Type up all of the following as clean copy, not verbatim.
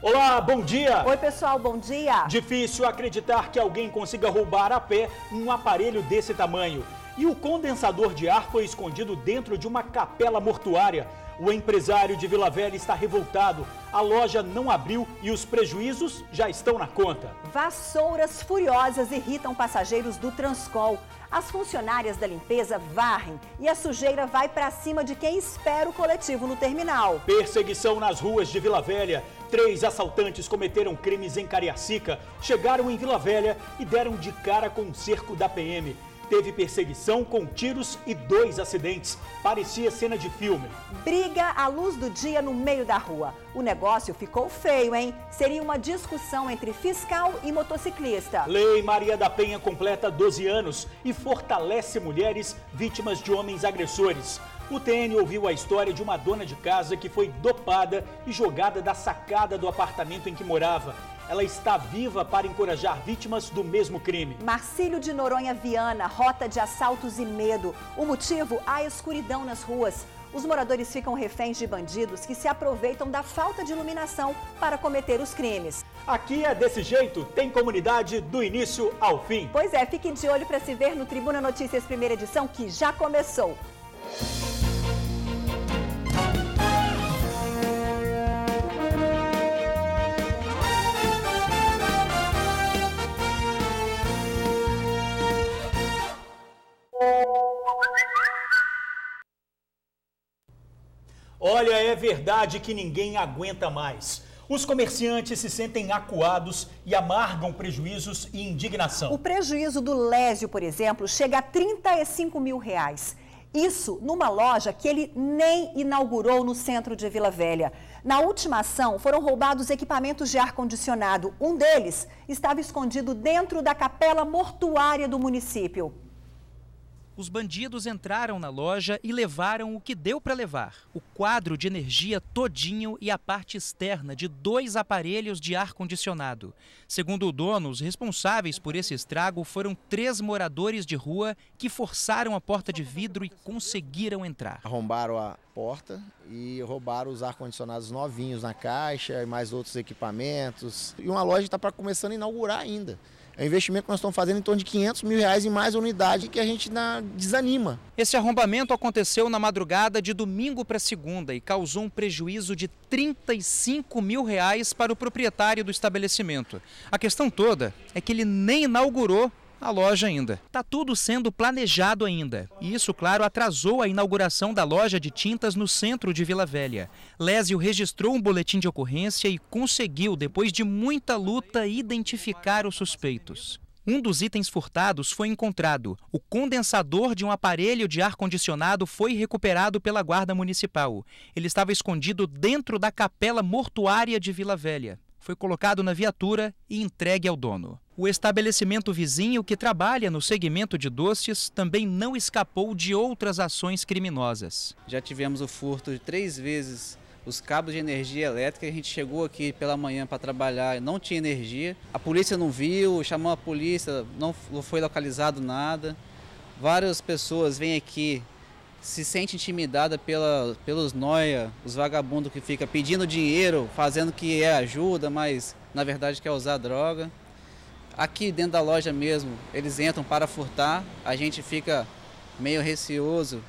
Olá, bom dia! Oi, pessoal, bom dia! Difícil acreditar que alguém consiga roubar a pé um aparelho desse tamanho. E o condensador de ar foi escondido dentro de uma capela mortuária. O empresário de Vila Velha está revoltado. A loja não abriu e os prejuízos já estão na conta. Vassouras furiosas irritam passageiros do Transcol. As funcionárias da limpeza varrem e a sujeira vai para cima de quem espera o coletivo no terminal. Perseguição nas ruas de Vila Velha. 3 assaltantes cometeram crimes em Cariacica, chegaram em Vila Velha e deram de cara com um cerco da PM. Teve perseguição com tiros e 2 acidentes. Parecia cena de filme. Briga à luz do dia no meio da rua. O negócio ficou feio, hein? Seria uma discussão entre fiscal e motociclista. Lei Maria da Penha completa 12 anos e fortalece mulheres vítimas de homens agressores. O TN ouviu a história de uma dona de casa que foi dopada e jogada da sacada do apartamento em que morava. Ela está viva para encorajar vítimas do mesmo crime. Marcílio de Noronha Viana, rota de assaltos e medo. O motivo, a escuridão nas ruas. Os moradores ficam reféns de bandidos que se aproveitam da falta de iluminação para cometer os crimes. Aqui é desse jeito, tem comunidade do início ao fim. Pois é, fique de olho para se ver no Tribuna Notícias primeira edição, que já começou. Olha, é verdade que ninguém aguenta mais. Os comerciantes se sentem acuados e amargam prejuízos e indignação. O prejuízo do Lésio, por exemplo, chega a R$35 mil. Isso numa loja que ele nem inaugurou no centro de Vila Velha. Na última ação, foram roubados equipamentos de ar-condicionado. Um deles estava escondido dentro da capela mortuária do município. Os bandidos entraram na loja e levaram o que deu para levar. O quadro de energia todinho e a parte externa de 2 aparelhos de ar-condicionado. Segundo o dono, os responsáveis por esse estrago foram 3 moradores de rua que forçaram a porta de vidro e conseguiram entrar. Arrombaram a porta e roubaram os ar-condicionados novinhos na caixa e mais outros equipamentos. E uma loja está começando a inaugurar ainda. É um investimento que nós estamos fazendo em torno de R$500 mil em mais unidade que a gente desanima. Esse arrombamento aconteceu na madrugada de domingo para segunda e causou um prejuízo de R$35 mil para o proprietário do estabelecimento. A questão toda é que ele nem inaugurou a loja ainda. Está tudo sendo planejado ainda. E isso, claro, atrasou a inauguração da loja de tintas no centro de Vila Velha. Lésio registrou um boletim de ocorrência e conseguiu, depois de muita luta, identificar os suspeitos. Um dos itens furtados foi encontrado. O condensador de um aparelho de ar-condicionado foi recuperado pela Guarda Municipal. Ele estava escondido dentro da capela mortuária de Vila Velha. Foi colocado na viatura e entregue ao dono. O estabelecimento vizinho, que trabalha no segmento de doces, também não escapou de outras ações criminosas. Já tivemos o furto de 3 vezes os cabos de energia elétrica. A gente chegou aqui pela manhã para trabalhar e não tinha energia. A polícia não viu, chamou a polícia, não foi localizado nada. Várias pessoas vêm aqui, se sentem intimidadas pelos nóia, os vagabundos que ficam pedindo dinheiro, fazendo que é ajuda, mas na verdade quer usar droga. Aqui dentro da loja mesmo, eles entram para furtar, a gente fica meio receoso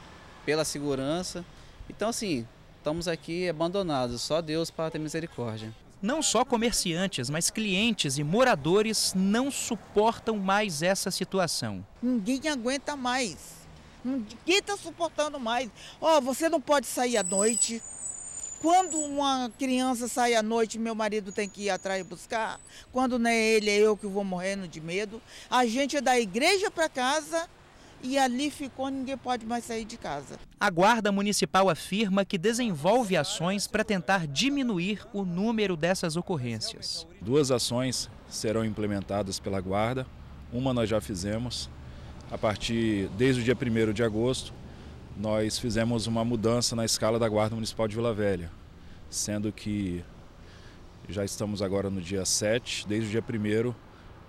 pela segurança. Então assim, estamos aqui abandonados, só Deus para ter misericórdia. Não só comerciantes, mas clientes e moradores não suportam mais essa situação. Ninguém aguenta mais. Ninguém está suportando mais. Você não pode sair à noite. Quando uma criança sai à noite, meu marido tem que ir atrás buscar. Quando não é ele, é eu que vou morrendo de medo. A gente é da igreja para casa e ali ficou, ninguém pode mais sair de casa. A Guarda Municipal afirma que desenvolve ações para tentar diminuir o número dessas ocorrências. 2 ações serão implementadas pela Guarda. Uma nós já fizemos. Desde o dia 1º de agosto, nós fizemos uma mudança na escala da Guarda Municipal de Vila Velha, sendo que já estamos agora no dia 7, desde o dia 1º,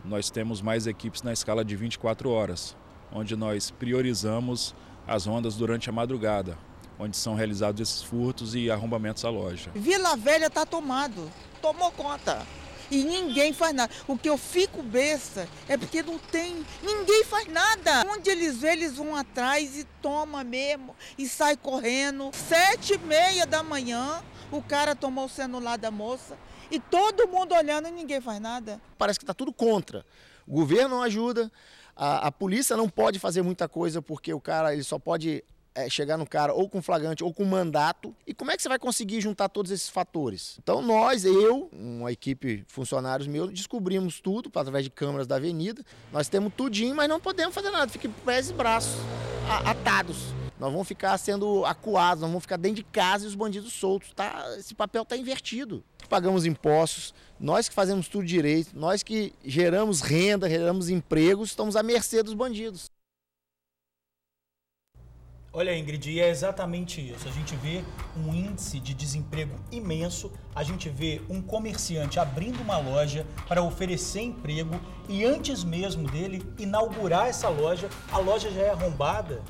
nós temos mais equipes na escala de 24 horas, onde nós priorizamos as rondas durante a madrugada, onde são realizados esses furtos e arrombamentos à loja. Vila Velha está tomado. tomou conta. E ninguém faz nada. O que eu fico besta é porque não tem, ninguém faz nada. Onde eles vê, eles vão atrás e toma mesmo, e sai correndo. 7h30 da manhã, o cara tomou o celular da moça, e todo mundo olhando e ninguém faz nada. Parece que está tudo contra. O governo não ajuda, a polícia não pode fazer muita coisa, porque o cara ele só pode chegar no cara ou com flagrante ou com mandato. E como é que você vai conseguir juntar todos esses fatores? Então uma equipe, funcionários meus, descobrimos tudo através de câmeras da avenida. Nós temos tudinho, mas não podemos fazer nada. Fica pés e braços atados. Nós vamos ficar sendo acuados, nós vamos ficar dentro de casa e os bandidos soltos. Esse papel está invertido. Pagamos impostos, nós que fazemos tudo direito, nós que geramos renda, geramos empregos, estamos à mercê dos bandidos. Olha, Ingrid, e é exatamente isso. A gente vê um índice de desemprego imenso, a gente vê um comerciante abrindo uma loja para oferecer emprego e antes mesmo dele inaugurar essa loja, a loja já é arrombada.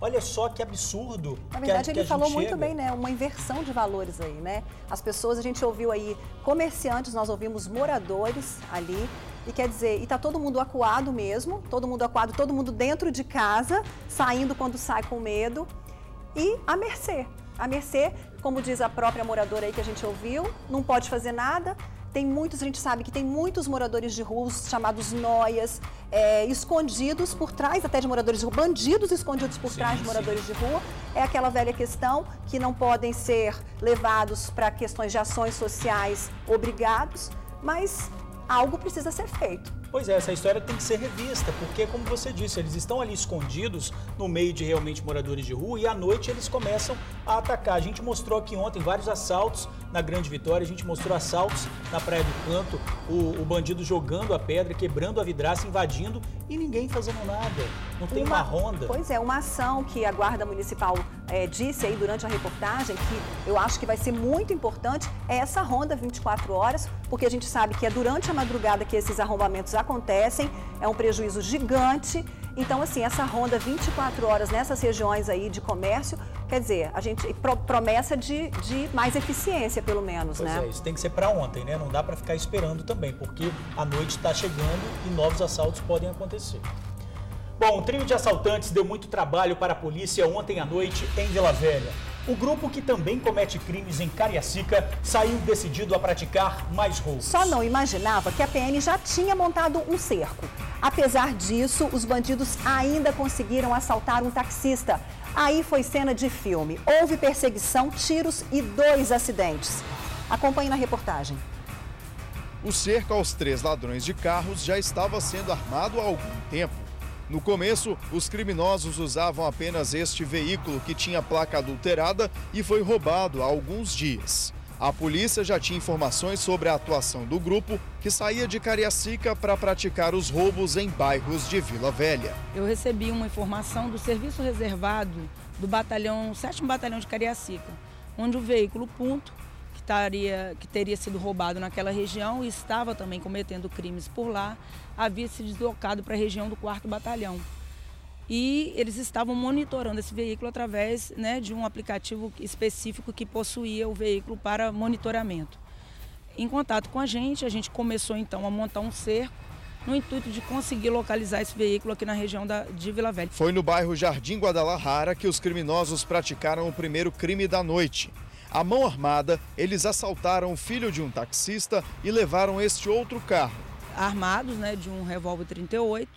Olha só que absurdo. Na verdade, ele falou muito bem, né? Uma inversão de valores aí, né? As pessoas, a gente ouviu aí comerciantes, nós ouvimos moradores ali. E quer dizer, e tá todo mundo acuado mesmo, todo mundo acuado, todo mundo dentro de casa, saindo quando sai com medo e à mercê. À mercê, como diz a própria moradora aí que a gente ouviu, não pode fazer nada. Tem muitos, a gente sabe que tem muitos moradores de rua, os chamados noias, escondidos por trás até de moradores de rua, bandidos escondidos por trás de moradores de rua. É aquela velha questão que não podem ser levados para questões de ações sociais obrigados, mas algo precisa ser feito. Pois é, essa história tem que ser revista, porque, como você disse, eles estão ali escondidos no meio de realmente moradores de rua e à noite eles começam a atacar. A gente mostrou aqui ontem vários assaltos na Grande Vitória, a gente mostrou assaltos na Praia do Canto, o bandido jogando a pedra, quebrando a vidraça, invadindo e ninguém fazendo nada. Não tem uma ronda. Pois é, uma ação que a Guarda Municipal disse aí durante a reportagem, que eu acho que vai ser muito importante, é essa ronda 24 horas, porque a gente sabe que é durante a madrugada que esses arrombamentos acontecem, é um prejuízo gigante. Então, assim, essa ronda 24 horas nessas regiões aí de comércio, quer dizer, a gente promessa de mais eficiência, pelo menos, pois né? É, isso tem que ser para ontem, né? Não dá para ficar esperando também, porque a noite está chegando e novos assaltos podem acontecer. Bom, o trio de assaltantes deu muito trabalho para a polícia ontem à noite em Vila Velha. O grupo, que também comete crimes em Cariacica, saiu decidido a praticar mais roubos. Só não imaginava que a PM já tinha montado um cerco. Apesar disso, os bandidos ainda conseguiram assaltar um taxista. Aí foi cena de filme. Houve perseguição, tiros e 2 acidentes. Acompanhe na reportagem. O cerco aos 3 ladrões de carros já estava sendo armado há algum tempo. No começo, os criminosos usavam apenas este veículo que tinha placa adulterada e foi roubado há alguns dias. A polícia já tinha informações sobre a atuação do grupo, que saía de Cariacica para praticar os roubos em bairros de Vila Velha. Eu recebi uma informação do serviço reservado do 7º Batalhão de Cariacica, onde o veículo Punto, que teria sido roubado naquela região e estava também cometendo crimes por lá, havia se deslocado para a região do 4º Batalhão. E eles estavam monitorando esse veículo através, né, de um aplicativo específico que possuía o veículo para monitoramento. Em contato com a gente começou então a montar um cerco no intuito de conseguir localizar esse veículo aqui na região de Vila Velha. Foi no bairro Jardim Guadalajara que os criminosos praticaram o primeiro crime da noite. À mão armada, eles assaltaram o filho de um taxista e levaram este outro carro. Armados, né, de um revólver 38,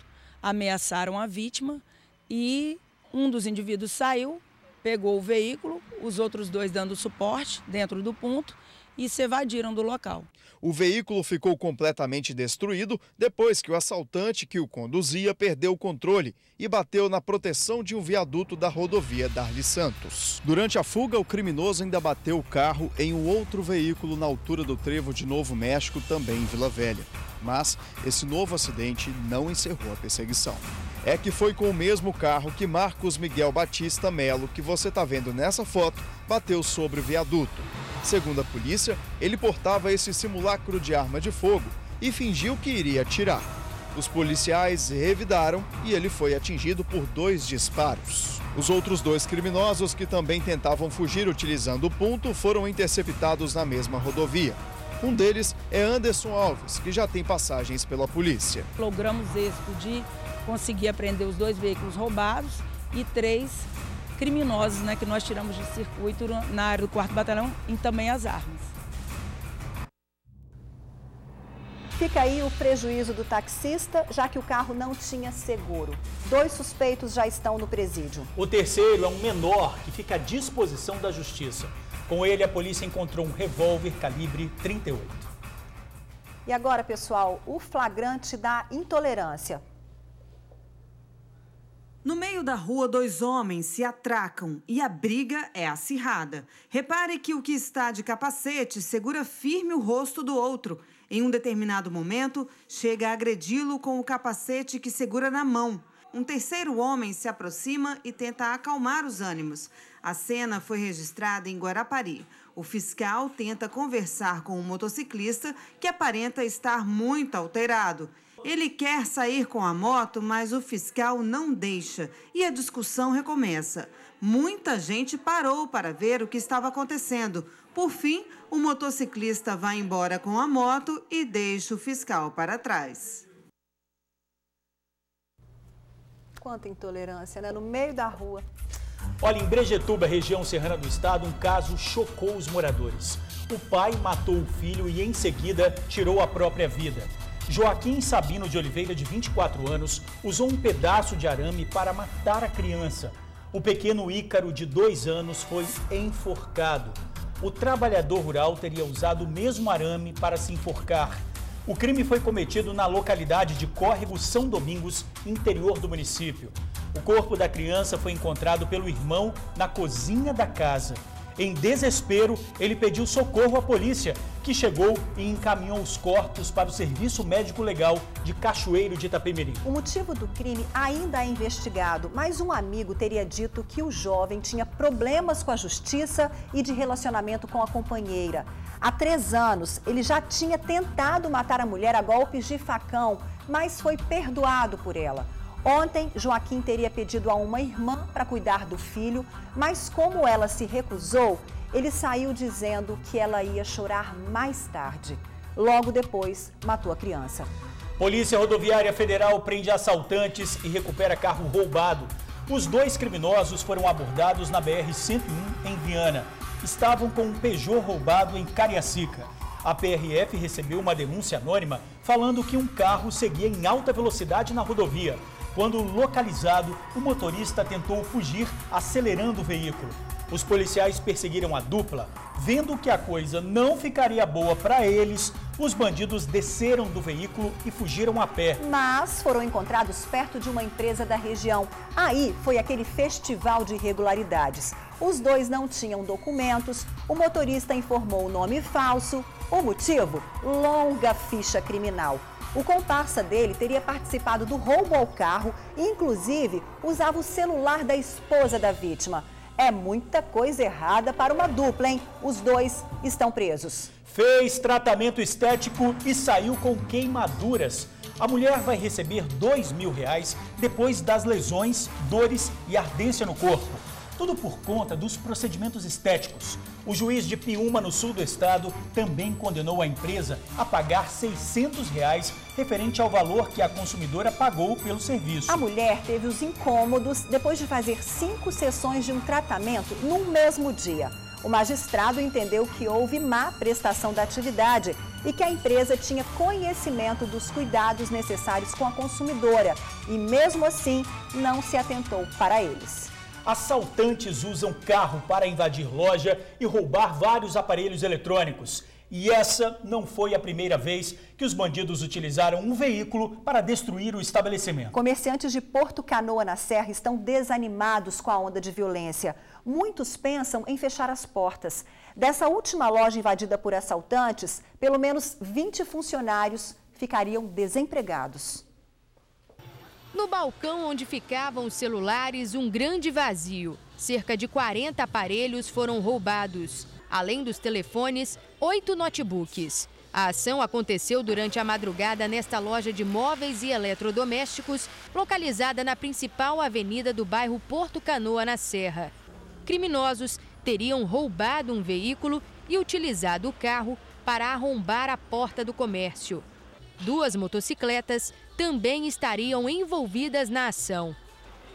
ameaçaram a vítima e um dos indivíduos saiu, pegou o veículo, os outros 2 dando suporte dentro do ponto e se evadiram do local. O veículo ficou completamente destruído depois que o assaltante que o conduzia perdeu o controle e bateu na proteção de um viaduto da rodovia Darli Santos. Durante a fuga, o criminoso ainda bateu o carro em um outro veículo na altura do trevo de Novo México, também em Vila Velha. Mas esse novo acidente não encerrou a perseguição. É que foi com o mesmo carro que Marcos Miguel Batista Melo, que você está vendo nessa foto, bateu sobre o viaduto. Segundo a polícia, ele portava esse simulacro de arma de fogo e fingiu que iria atirar. Os policiais revidaram e ele foi atingido por 2 disparos. Os outros 2 criminosos, que também tentavam fugir utilizando o ponto, foram interceptados na mesma rodovia. Um deles é Anderson Alves, que já tem passagens pela polícia. Logramos êxito de conseguir apreender os 2 veículos roubados e 3 criminosos, que nós tiramos de circuito na área do 4º Batalhão e também as armas. Fica aí o prejuízo do taxista, já que o carro não tinha seguro. 2 suspeitos já estão no presídio. O terceiro é um menor que fica à disposição da justiça. Com ele, a polícia encontrou um revólver calibre 38. E agora, pessoal, o flagrante da intolerância. No meio da rua, 2 homens se atracam e a briga é acirrada. Repare que o que está de capacete segura firme o rosto do outro. Em um determinado momento, chega a agredi-lo com o capacete que segura na mão. Um terceiro homem se aproxima e tenta acalmar os ânimos. A cena foi registrada em Guarapari. O fiscal tenta conversar com o motociclista, que aparenta estar muito alterado. Ele quer sair com a moto, mas o fiscal não deixa e a discussão recomeça. Muita gente parou para ver o que estava acontecendo. Por fim, o motociclista vai embora com a moto e deixa o fiscal para trás. Quanta intolerância, no meio da rua. Olha, em Brejetuba, região serrana do estado, um caso chocou os moradores. O pai matou o filho e, em seguida, tirou a própria vida. Joaquim Sabino de Oliveira, de 24 anos, usou um pedaço de arame para matar a criança. O pequeno Ícaro, de 2 anos, foi enforcado. O trabalhador rural teria usado o mesmo arame para se enforcar. O crime foi cometido na localidade de Córrego São Domingos, interior do município. O corpo da criança foi encontrado pelo irmão na cozinha da casa. Em desespero, ele pediu socorro à polícia, que chegou e encaminhou os corpos para o Serviço Médico Legal de Cachoeiro de Itapemirim. O motivo do crime ainda é investigado, mas um amigo teria dito que o jovem tinha problemas com a justiça e de relacionamento com a companheira. Há 3 anos, ele já tinha tentado matar a mulher a golpes de facão, mas foi perdoado por ela. Ontem, Joaquim teria pedido a uma irmã para cuidar do filho, mas como ela se recusou, ele saiu dizendo que ela ia chorar mais tarde. Logo depois, matou a criança. Polícia Rodoviária Federal prende assaltantes e recupera carro roubado. Os 2 criminosos foram abordados na BR-101 em Viana. Estavam com um Peugeot roubado em Cariacica. A PRF recebeu uma denúncia anônima falando que um carro seguia em alta velocidade na rodovia. Quando localizado, o motorista tentou fugir acelerando o veículo. Os policiais perseguiram a dupla. Vendo que a coisa não ficaria boa para eles, os bandidos desceram do veículo e fugiram a pé. Mas foram encontrados perto de uma empresa da região. Aí foi aquele festival de irregularidades. Os 2 não tinham documentos, o motorista informou o nome falso. O motivo? Longa ficha criminal. O comparsa dele teria participado do roubo ao carro e, inclusive, usava o celular da esposa da vítima. É muita coisa errada para uma dupla, hein? Os 2 estão presos. Fez tratamento estético e saiu com queimaduras. A mulher vai receber R$2.000 depois das lesões, dores e ardência no corpo. Tudo por conta dos procedimentos estéticos. O juiz de Piúma, no sul do estado, também condenou a empresa a pagar R$600 referente ao valor que a consumidora pagou pelo serviço. A mulher teve os incômodos depois de fazer 5 sessões de um tratamento no mesmo dia. O magistrado entendeu que houve má prestação da atividade e que a empresa tinha conhecimento dos cuidados necessários com a consumidora e, mesmo assim, não se atentou para eles. Assaltantes usam carro para invadir loja e roubar vários aparelhos eletrônicos. E essa não foi a primeira vez que os bandidos utilizaram um veículo para destruir o estabelecimento. Comerciantes de Porto Canoa, na Serra, estão desanimados com a onda de violência. Muitos pensam em fechar as portas. Dessa última loja invadida por assaltantes, pelo menos 20 funcionários ficariam desempregados. No balcão onde ficavam os celulares, um grande vazio. Cerca de 40 aparelhos foram roubados. Além dos telefones, 8 notebooks. A ação aconteceu durante a madrugada nesta loja de móveis e eletrodomésticos, localizada na principal avenida do bairro Porto Canoa, na Serra. Criminosos teriam roubado um veículo e utilizado o carro para arrombar a porta do comércio. 2 motocicletas também estariam envolvidas na ação.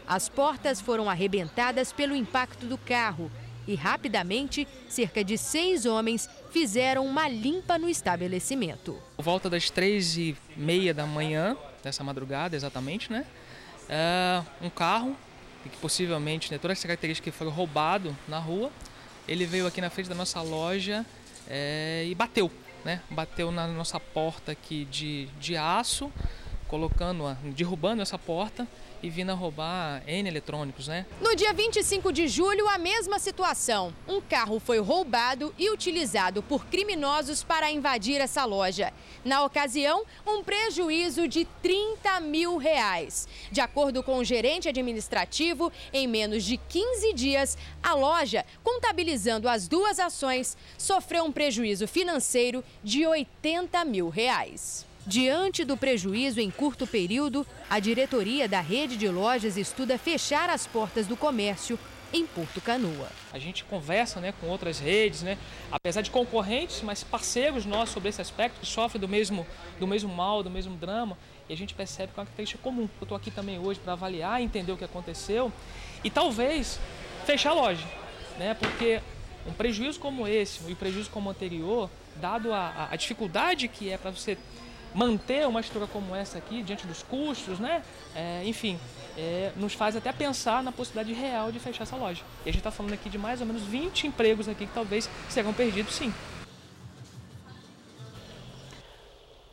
As portas foram arrebentadas pelo impacto do carro e, rapidamente, cerca de 6 homens fizeram uma limpa no estabelecimento. Por volta das 3h30 da manhã, dessa madrugada exatamente, né? Um carro, que possivelmente, né, todas as características que foram roubado na rua, ele veio aqui na frente da nossa loja e bateu, né? Bateu na nossa porta aqui de aço, derrubando essa porta e vindo a roubar N eletrônicos, né? No dia 25 de julho, a mesma situação. Um carro foi roubado e utilizado por criminosos para invadir essa loja. Na ocasião, um prejuízo de R$30 mil. De acordo com o gerente administrativo, em menos de 15 dias, a loja, contabilizando as 2 ações, sofreu um prejuízo financeiro de R$80 mil. Diante do prejuízo em curto período, a diretoria da rede de lojas estuda fechar as portas do comércio em Porto Canoa. A gente conversa, né, com outras redes, né, apesar de concorrentes, mas parceiros nossos sobre esse aspecto, que sofrem do mesmo mal, do mesmo drama, e a gente percebe que é uma característica comum. Eu estou aqui também hoje para avaliar, entender o que aconteceu e talvez fechar a loja, né, porque um prejuízo como esse e um prejuízo como o anterior, dado a dificuldade que é para você manter uma estrutura como essa aqui, diante dos custos, né? Nos faz até pensar na possibilidade real de fechar essa loja. E a gente está falando aqui de mais ou menos 20 empregos aqui que talvez serão perdidos, sim.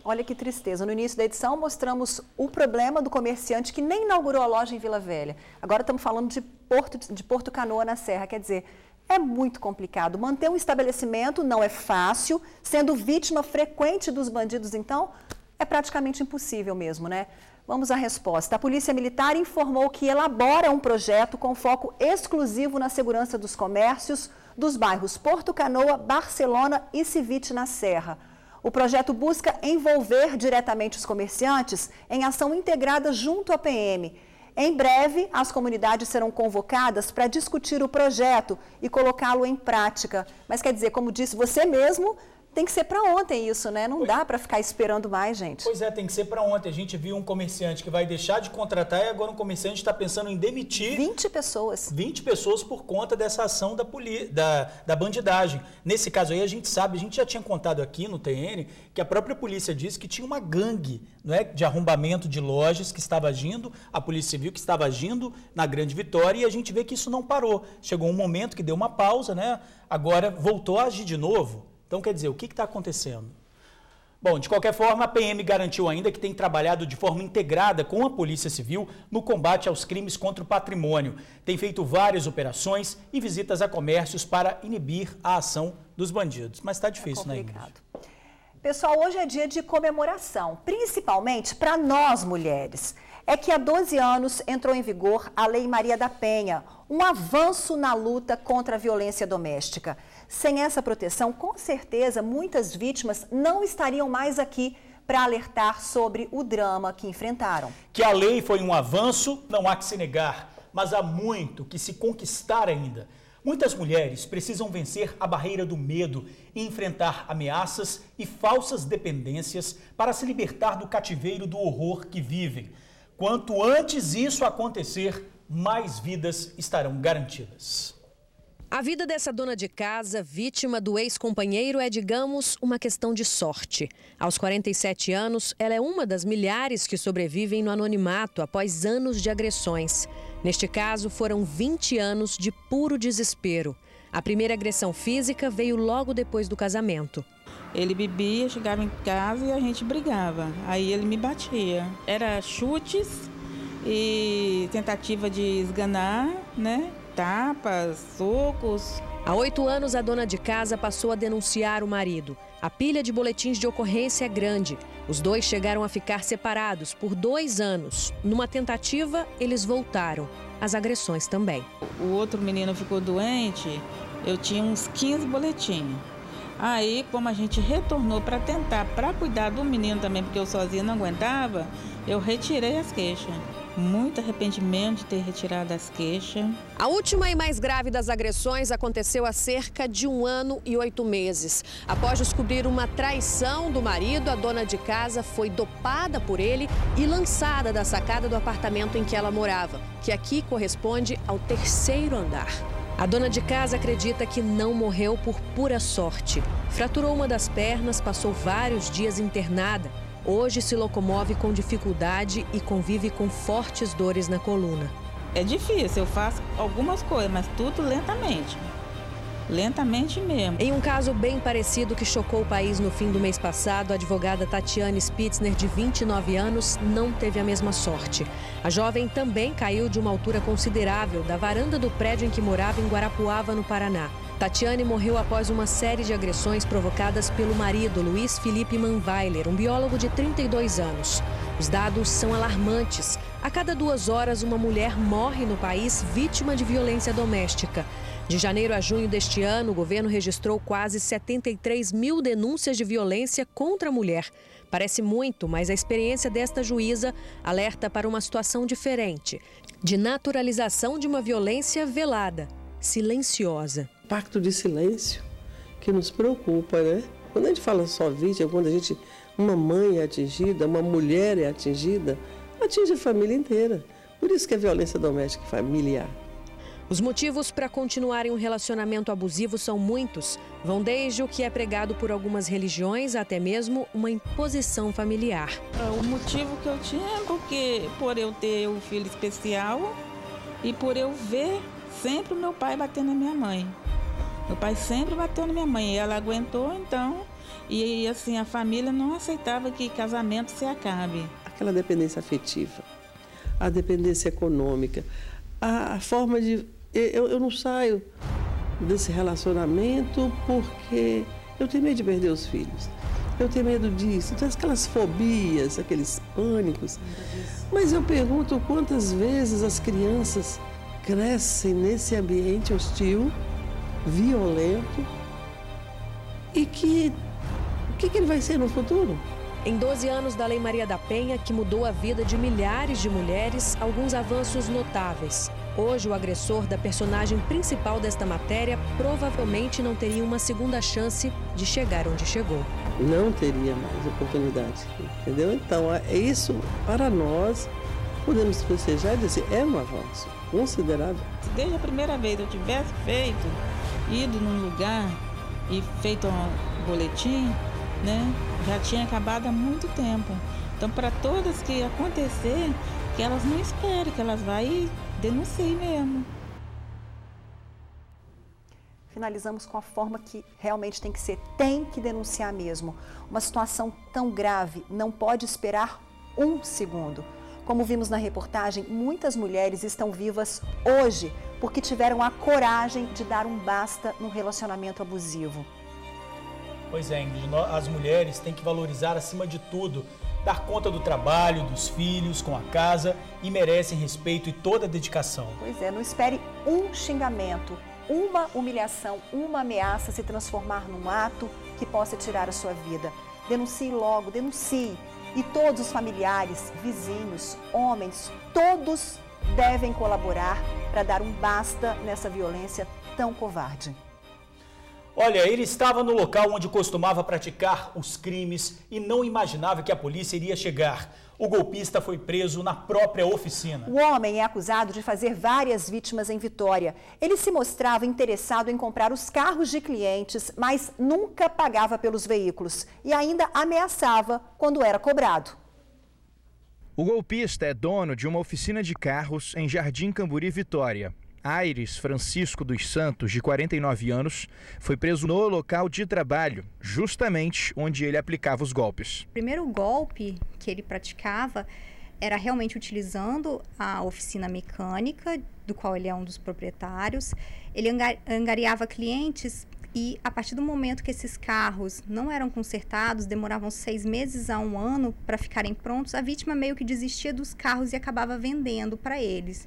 Olha que tristeza. No início da edição mostramos o problema do comerciante que nem inaugurou a loja em Vila Velha. Agora estamos falando de Porto Canoa, na Serra. Quer dizer, é muito complicado. Manter um estabelecimento não é fácil, sendo vítima frequente dos bandidos, então, é praticamente impossível mesmo, né? Vamos à resposta. A Polícia Militar informou que elabora um projeto com foco exclusivo na segurança dos comércios dos bairros Porto Canoa, Barcelona e Civite, na Serra. O projeto busca envolver diretamente os comerciantes em ação integrada junto à PM. Em breve, as comunidades serão convocadas para discutir o projeto e colocá-lo em prática. Mas quer dizer, como disse você mesmo, tem que ser para ontem isso, né? Não dá para ficar esperando mais, gente. Pois é, tem que ser para ontem. A gente viu um comerciante que vai deixar de contratar e agora um comerciante está pensando em demitir 20 pessoas. 20 pessoas por conta dessa ação da bandidagem. Nesse caso aí, a gente sabe, a gente já tinha contado aqui no TN, que a própria polícia disse que tinha uma gangue, não é, de arrombamento de lojas que estava agindo, a Polícia Civil que estava agindo na Grande Vitória, e a gente vê que isso não parou. Chegou um momento que deu uma pausa, né? Agora voltou a agir de novo. Então, quer dizer, o que está acontecendo? Bom, de qualquer forma, a PM garantiu ainda que tem trabalhado de forma integrada com a Polícia Civil no combate aos crimes contra o patrimônio. Tem feito várias operações e visitas a comércios para inibir a ação dos bandidos. Mas está difícil, né, Ingrid? Pessoal, hoje é dia de comemoração, principalmente para nós mulheres. É que há 12 anos entrou em vigor a Lei Maria da Penha, um avanço na luta contra a violência doméstica. Sem essa proteção, com certeza, muitas vítimas não estariam mais aqui para alertar sobre o drama que enfrentaram. Que a lei foi um avanço, não há que se negar, mas há muito que se conquistar ainda. Muitas mulheres precisam vencer a barreira do medo e enfrentar ameaças e falsas dependências para se libertar do cativeiro do horror que vivem. Quanto antes isso acontecer, mais vidas estarão garantidas. A vida dessa dona de casa, vítima do ex-companheiro, é, digamos, uma questão de sorte. Aos 47 anos, ela é uma das milhares que sobrevivem no anonimato após anos de agressões. Neste caso, foram 20 anos de puro desespero. A primeira agressão física veio logo depois do casamento. Ele bebia, chegava em casa e a gente brigava. Aí ele me batia. Era chutes e tentativa de esganar, né? Tapas, socos. Há 8 anos, a dona de casa passou a denunciar o marido. A pilha de boletins de ocorrência é grande. Os dois chegaram a ficar separados por 2 anos. Numa tentativa, eles voltaram. As agressões também. O outro menino ficou doente, eu tinha uns 15 boletins. Aí, como a gente retornou para tentar, para cuidar do menino também, porque eu sozinha não aguentava, eu retirei as queixas. Muito arrependimento de ter retirado as queixas. A última e mais grave das agressões aconteceu há cerca de 1 ano e 8 meses. Após descobrir uma traição do marido, a dona de casa foi dopada por ele e lançada da sacada do apartamento em que ela morava, que aqui corresponde ao 3º andar. A dona de casa acredita que não morreu por pura sorte. Fraturou uma das pernas, passou vários dias internada. Hoje se locomove com dificuldade e convive com fortes dores na coluna. É difícil, eu faço algumas coisas, mas tudo lentamente. Lentamente mesmo. Em um caso bem parecido que chocou o país no fim do mês passado, a advogada Tatiane Spitzner, de 29 anos, não teve a mesma sorte. A jovem também caiu de uma altura considerável da varanda do prédio em que morava em Guarapuava, no Paraná. Tatiane morreu após uma série de agressões provocadas pelo marido, Luiz Felipe Manweiler, um biólogo de 32 anos. Os dados são alarmantes. A cada 2 horas, uma mulher morre no país vítima de violência doméstica. De janeiro a junho deste ano, o governo registrou quase 73 mil denúncias de violência contra a mulher. Parece muito, mas a experiência desta juíza alerta para uma situação diferente, de naturalização de uma violência velada, silenciosa. Pacto de silêncio que nos preocupa, né? Quando a gente fala só vítima, quando uma mãe é atingida, uma mulher é atingida, atinge a família inteira. Por isso que é violência doméstica familiar. Os motivos para continuarem um relacionamento abusivo são muitos. Vão desde o que é pregado por algumas religiões até mesmo uma imposição familiar. O motivo que eu tinha é porque por eu ter um filho especial e por eu ver sempre o meu pai batendo na minha mãe. Meu pai sempre bateu na minha mãe e ela aguentou, então, e assim, a família não aceitava que casamento se acabe. Aquela dependência afetiva, a dependência econômica, a forma de... Eu não saio desse relacionamento porque eu tenho medo de perder os filhos. Eu tenho medo disso, então aquelas fobias, aqueles pânicos. Mas eu pergunto quantas vezes as crianças crescem nesse ambiente hostil, violento, e o que ele vai ser no futuro? Em 12 anos da Lei Maria da Penha, que mudou a vida de milhares de mulheres, alguns avanços notáveis. Hoje, o agressor da personagem principal desta matéria provavelmente não teria uma segunda chance de chegar onde chegou. Não teria mais oportunidade, entendeu? Então, isso, para nós, podemos festejar e dizer, é um avanço considerável. Se desde a primeira vez eu tivesse ido num lugar e feito um boletim, né, já tinha acabado há muito tempo. Então, para todas que acontecer, que elas não esperem, que elas vão e denunciem mesmo. Finalizamos com a forma que realmente tem que ser, tem que denunciar mesmo. Uma situação tão grave não pode esperar 1 segundo. Como vimos na reportagem, muitas mulheres estão vivas hoje porque tiveram a coragem de dar um basta no relacionamento abusivo. Pois é, Ingrid, as mulheres têm que valorizar acima de tudo, dar conta do trabalho, dos filhos, com a casa e merecem respeito e toda a dedicação. Pois é, não espere um xingamento, uma humilhação, uma ameaça se transformar num ato que possa tirar a sua vida. Denuncie logo, denuncie. E todos os familiares, vizinhos, homens, todos devem colaborar para dar um basta nessa violência tão covarde. Olha, ele estava no local onde costumava praticar os crimes e não imaginava que a polícia iria chegar. O golpista foi preso na própria oficina. O homem é acusado de fazer várias vítimas em Vitória. Ele se mostrava interessado em comprar os carros de clientes, mas nunca pagava pelos veículos e ainda ameaçava quando era cobrado. O golpista é dono de uma oficina de carros em Jardim Camburi, Vitória. Aires Francisco dos Santos, de 49 anos, foi preso no local de trabalho, justamente onde ele aplicava os golpes. O primeiro golpe que ele praticava era realmente utilizando a oficina mecânica, do qual ele é um dos proprietários. Ele angariava clientes e, a partir do momento que esses carros não eram consertados, demoravam 6 meses a 1 ano para ficarem prontos, a vítima meio que desistia dos carros e acabava vendendo para eles.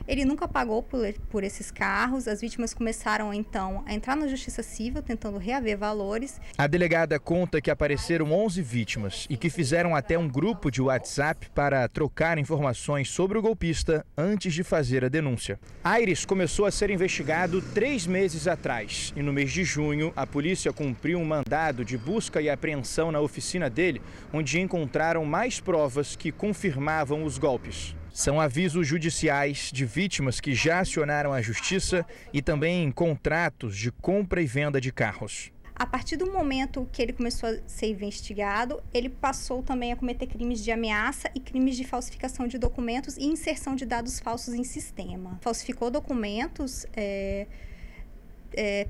Ele nunca pagou por esses carros. As vítimas começaram, então, a entrar na Justiça Civil, tentando reaver valores. A delegada conta que apareceram 11 vítimas e que fizeram até um grupo de WhatsApp para trocar informações sobre o golpista antes de fazer a denúncia. Aires começou a ser investigado 3 meses atrás e no mês de junho a polícia cumpriu um mandado de busca e apreensão na oficina dele, onde encontraram mais provas que confirmavam os golpes. São avisos judiciais de vítimas que já acionaram a justiça e também contratos de compra e venda de carros. A partir do momento que ele começou a ser investigado, ele passou também a cometer crimes de ameaça e crimes de falsificação de documentos e inserção de dados falsos em sistema. Falsificou documentos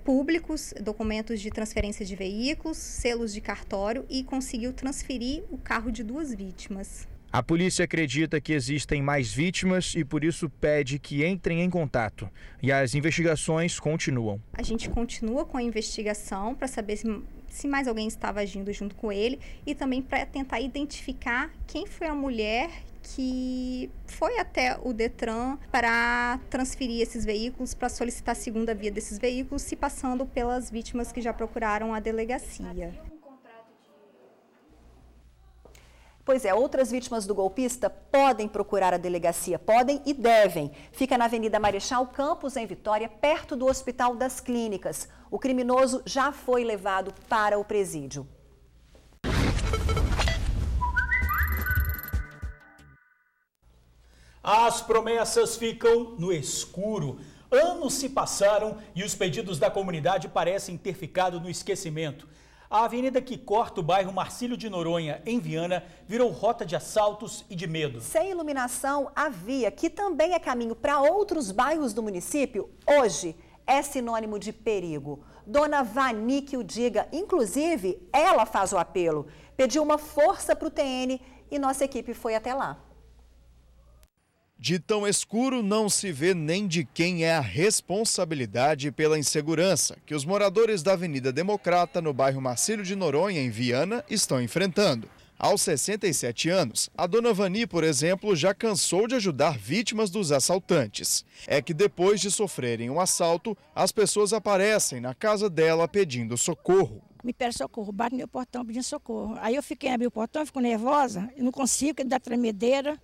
públicos, documentos de transferência de veículos, selos de cartório e conseguiu transferir o carro de 2 vítimas. A polícia acredita que existem mais vítimas e por isso pede que entrem em contato. E as investigações continuam. A gente continua com a investigação para saber se mais alguém estava agindo junto com ele e também para tentar identificar quem foi a mulher que foi até o Detran para transferir esses veículos, para solicitar a segunda via desses veículos, se passando pelas vítimas que já procuraram a delegacia. Pois é, outras vítimas do golpista podem procurar a delegacia, podem e devem. Fica na Avenida Marechal Campos, em Vitória, perto do Hospital das Clínicas. O criminoso já foi levado para o presídio. As promessas ficam no escuro. Anos se passaram e os pedidos da comunidade parecem ter ficado no esquecimento. A avenida que corta o bairro Marcílio de Noronha, em Viana, virou rota de assaltos e de medo. Sem iluminação, a via, que também é caminho para outros bairros do município, hoje é sinônimo de perigo. Dona Vani que o diga, inclusive, ela faz o apelo. Pediu uma força para o TN e nossa equipe foi até lá. De tão escuro não se vê nem de quem é a responsabilidade pela insegurança que os moradores da Avenida Democrata, no bairro Marcílio de Noronha, em Viana, estão enfrentando. Aos 67 anos, a dona Vani, por exemplo, já cansou de ajudar vítimas dos assaltantes. É que depois de sofrerem um assalto, as pessoas aparecem na casa dela pedindo socorro. Me pede socorro, bate no meu portão pedindo socorro. Aí eu fiquei abrir o portão, fico nervosa, eu não consigo, que dá tremedeira.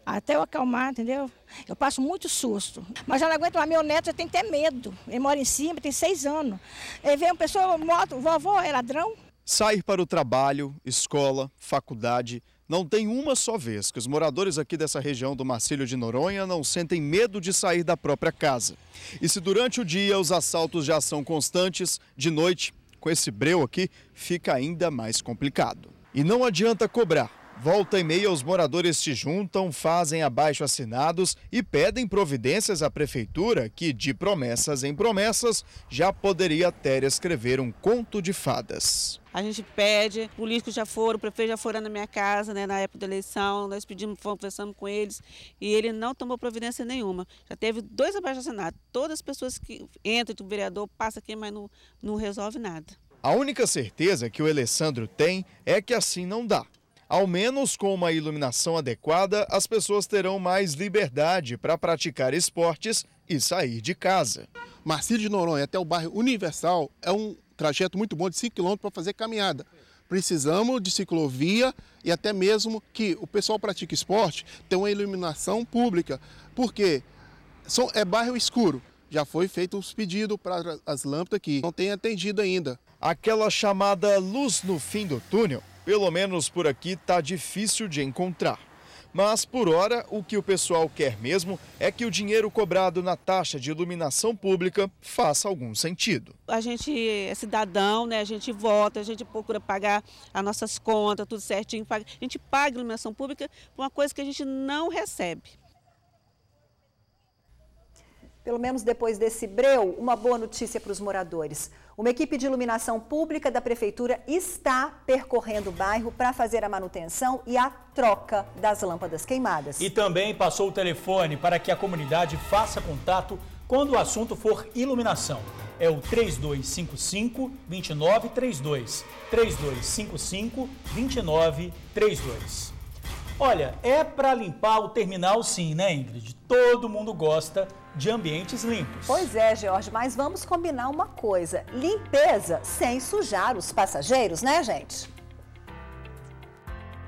Até eu acalmar, entendeu? Eu passo muito susto. Mas eu não aguento mais. Meu neto já tem até medo. Ele mora em cima, tem 6 anos. Ele vê uma pessoa, moto, vovó, é ladrão? Sair para o trabalho, escola, faculdade, não tem uma só vez que os moradores aqui dessa região do Marcílio de Noronha não sentem medo de sair da própria casa. E se durante o dia os assaltos já são constantes, de noite, com esse breu aqui, fica ainda mais complicado. E não adianta cobrar. Volta e meia, os moradores se juntam, fazem abaixo-assinados e pedem providências à prefeitura que, de promessas em promessas, já poderia até escrever um conto de fadas. A gente pede, políticos já foram, o prefeito já foram na minha casa, né, na época da eleição, nós pedimos, conversamos com eles e ele não tomou providência nenhuma. Já teve 2 abaixo-assinados, todas as pessoas que entram, o vereador passa aqui, mas não resolve nada. A única certeza que o Alessandro tem é que assim não dá. Ao menos com uma iluminação adequada, as pessoas terão mais liberdade para praticar esportes e sair de casa. Marcílio de Noronha até o bairro Universal é um trajeto muito bom de 5 km para fazer caminhada. Precisamos de ciclovia e até mesmo que o pessoal pratique esporte tenha uma iluminação pública, porque é bairro escuro. Já foi feito os pedidos para as lâmpadas aqui, não tem atendido ainda. Aquela chamada luz no fim do túnel, pelo menos por aqui, está difícil de encontrar. Mas, por hora, o que o pessoal quer mesmo é que o dinheiro cobrado na taxa de iluminação pública faça algum sentido. A gente é cidadão, né? A gente vota, a gente procura pagar as nossas contas, tudo certinho. A gente paga a iluminação pública por uma coisa que a gente não recebe. Pelo menos depois desse breu, uma boa notícia para os moradores. Uma equipe de iluminação pública da prefeitura está percorrendo o bairro para fazer a manutenção e a troca das lâmpadas queimadas. E também passou o telefone para que a comunidade faça contato quando o assunto for iluminação. É o 3255-2932. 3255-2932. Olha, é para limpar o terminal sim, né, Ingrid? Todo mundo gosta de ambientes limpos. Pois é, Jorge, mas vamos combinar uma coisa. Limpeza sem sujar os passageiros, né, gente?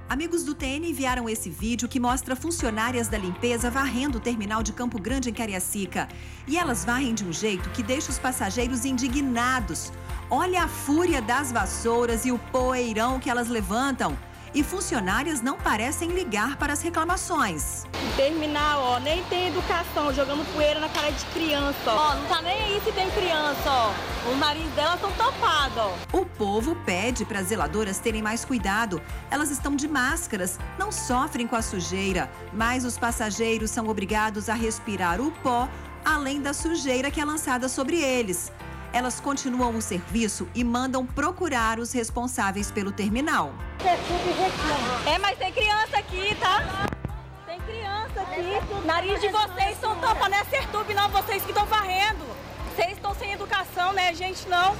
Amigos do TN enviaram esse vídeo que mostra funcionárias da limpeza varrendo o terminal de Campo Grande, em Cariacica. E elas varrem de um jeito que deixa os passageiros indignados. Olha a fúria das vassouras e o poeirão que elas levantam. E funcionárias não parecem ligar para as reclamações. Terminal, ó, nem tem educação, jogando poeira na cara de criança, ó. Não tá nem aí se tem criança, ó. O nariz delas estão tapados, ó. O povo pede para as zeladoras terem mais cuidado. Elas estão de máscaras, não sofrem com a sujeira, mas os passageiros são obrigados a respirar o pó, além da sujeira que é lançada sobre eles. Elas continuam o serviço e mandam procurar os responsáveis pelo terminal. É, mas tem criança aqui, tá? Tem criança aqui. Nariz de vocês estão tampando, não é Sertub, não, vocês que estão varrendo. Vocês estão sem educação, né, gente, não.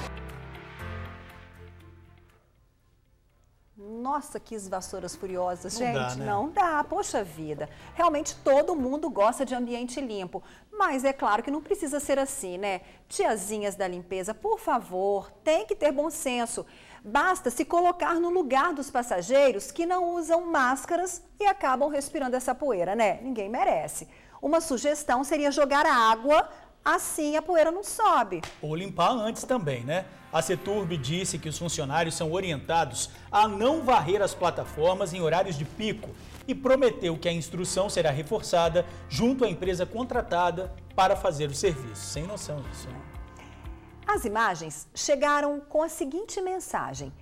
Nossa, que vassouras furiosas, Não gente. dá, né? Não dá, poxa vida. Realmente todo mundo gosta de ambiente limpo. Mas é claro que não precisa ser assim, né? Tiazinhas da limpeza, por favor, tem que ter bom senso. Basta se colocar no lugar dos passageiros que não usam máscaras e acabam respirando essa poeira, né? Ninguém merece. Uma sugestão seria jogar água, assim a poeira não sobe. Ou limpar antes também, né? A Seturb disse que os funcionários são orientados a não varrer as plataformas em horários de pico e prometeu que a instrução será reforçada junto à empresa contratada para fazer o serviço. Sem noção disso, né? As imagens chegaram com a seguinte mensagem: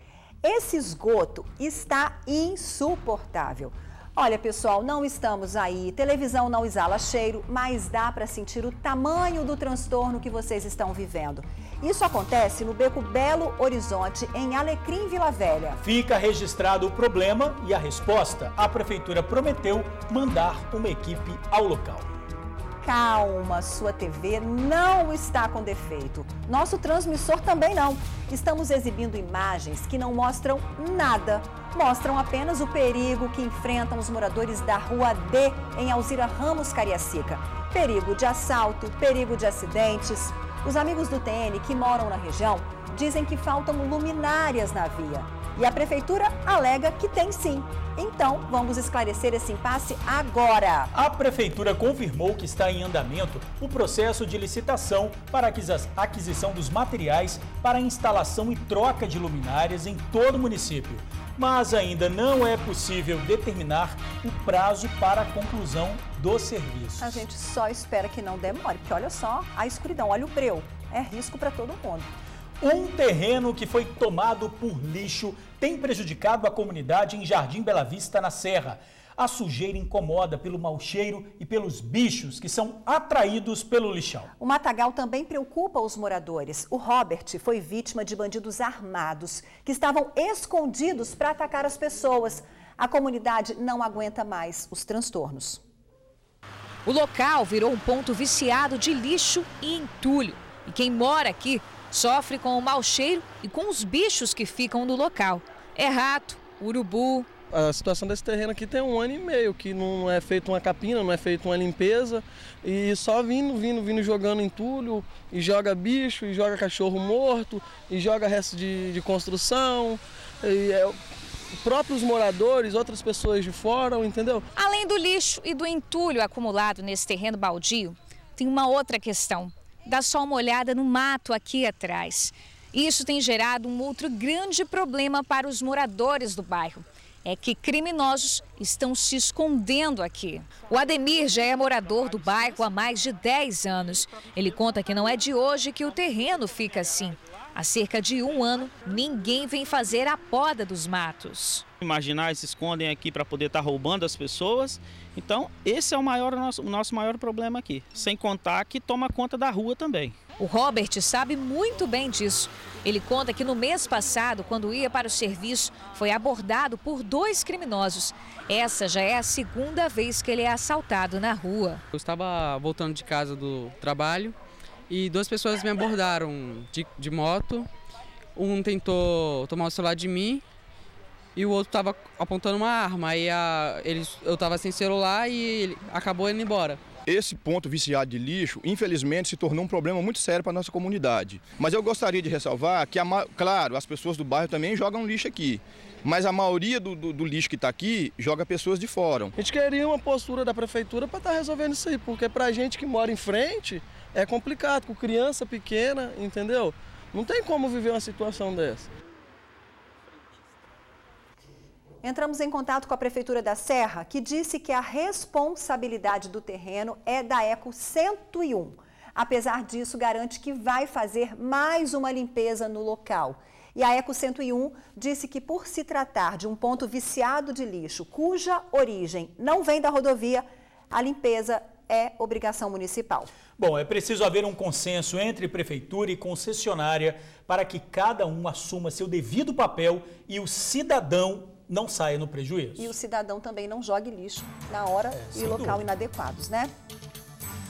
esse esgoto está insuportável. Olha, pessoal, não estamos aí, televisão não exala cheiro, mas dá para sentir o tamanho do transtorno que vocês estão vivendo. Isso acontece no Beco Belo Horizonte, em Alecrim, Vila Velha. Fica registrado o problema e a resposta. A prefeitura prometeu mandar uma equipe ao local. Calma, sua TV não está com defeito. Nosso transmissor também não. Estamos exibindo imagens que não mostram nada. Mostram apenas o perigo que enfrentam os moradores da Rua D, em Alzira Ramos, Cariacica. Perigo de assalto, perigo de acidentes. Os amigos do TN que moram na região dizem que faltam luminárias na via. E a prefeitura alega que tem sim. Então, vamos esclarecer esse impasse agora. A prefeitura confirmou que está em andamento o processo de licitação para a aquisição dos materiais para a instalação e troca de luminárias em todo o município. Mas ainda não é possível determinar o prazo para a conclusão do serviço. A gente só espera que não demore, porque olha só a escuridão, olha o breu. É risco para todo mundo. Um terreno que foi tomado por lixo tem prejudicado a comunidade em Jardim Bela Vista, na Serra. A sujeira incomoda pelo mau cheiro e pelos bichos que são atraídos pelo lixão. O matagal também preocupa os moradores. O Robert foi vítima de bandidos armados que estavam escondidos para atacar as pessoas. A comunidade não aguenta mais os transtornos. O local virou um ponto viciado de lixo e entulho. E quem mora aqui sofre com o mau cheiro e com os bichos que ficam no local. É rato, urubu. A situação desse terreno aqui tem 1 ano e meio, que não é feita uma capina, não é feita uma limpeza, e só vindo jogando entulho, e joga bicho, e joga cachorro morto, e joga resto de construção, e próprios moradores, outras pessoas de fora, entendeu? Além do lixo e do entulho acumulado nesse terreno baldio, tem uma outra questão. Dá só uma olhada no mato aqui atrás. Isso tem gerado um outro grande problema para os moradores do bairro. É que criminosos estão se escondendo aqui. O Ademir já é morador do bairro há mais de 10 anos. Ele conta que não é de hoje que o terreno fica assim. Há cerca de 1 ano, ninguém vem fazer a poda dos matos. Marginais se escondem aqui para poder estar roubando as pessoas. Então, esse é o nosso maior problema aqui. Sem contar que toma conta da rua também. O Robert sabe muito bem disso. Ele conta que no mês passado, quando ia para o serviço, foi abordado por 2 criminosos. Essa já é a 2ª vez que ele é assaltado na rua. Eu estava voltando de casa do trabalho e 2 pessoas me abordaram de moto. Um tentou tomar o celular de mim e o outro estava apontando uma arma. Aí eu estava sem celular e ele acabou indo embora. Esse ponto viciado de lixo, infelizmente, se tornou um problema muito sério para a nossa comunidade. Mas eu gostaria de ressalvar que, claro, as pessoas do bairro também jogam lixo aqui. Mas a maioria do lixo que está aqui joga pessoas de fora. A gente queria uma postura da prefeitura para estar resolvendo isso aí, porque para a gente que mora em frente é complicado, com criança pequena, entendeu? Não tem como viver uma situação dessa. Entramos em contato com a Prefeitura da Serra, que disse que a responsabilidade do terreno é da Eco 101. Apesar disso, garante que vai fazer mais uma limpeza no local. E a Eco 101 disse que, por se tratar de um ponto viciado de lixo, cuja origem não vem da rodovia, a limpeza é obrigação municipal. Bom, é preciso haver um consenso entre prefeitura e concessionária para que cada um assuma seu devido papel e o cidadão não saia no prejuízo. E o cidadão também não jogue lixo na hora e local inadequados, né?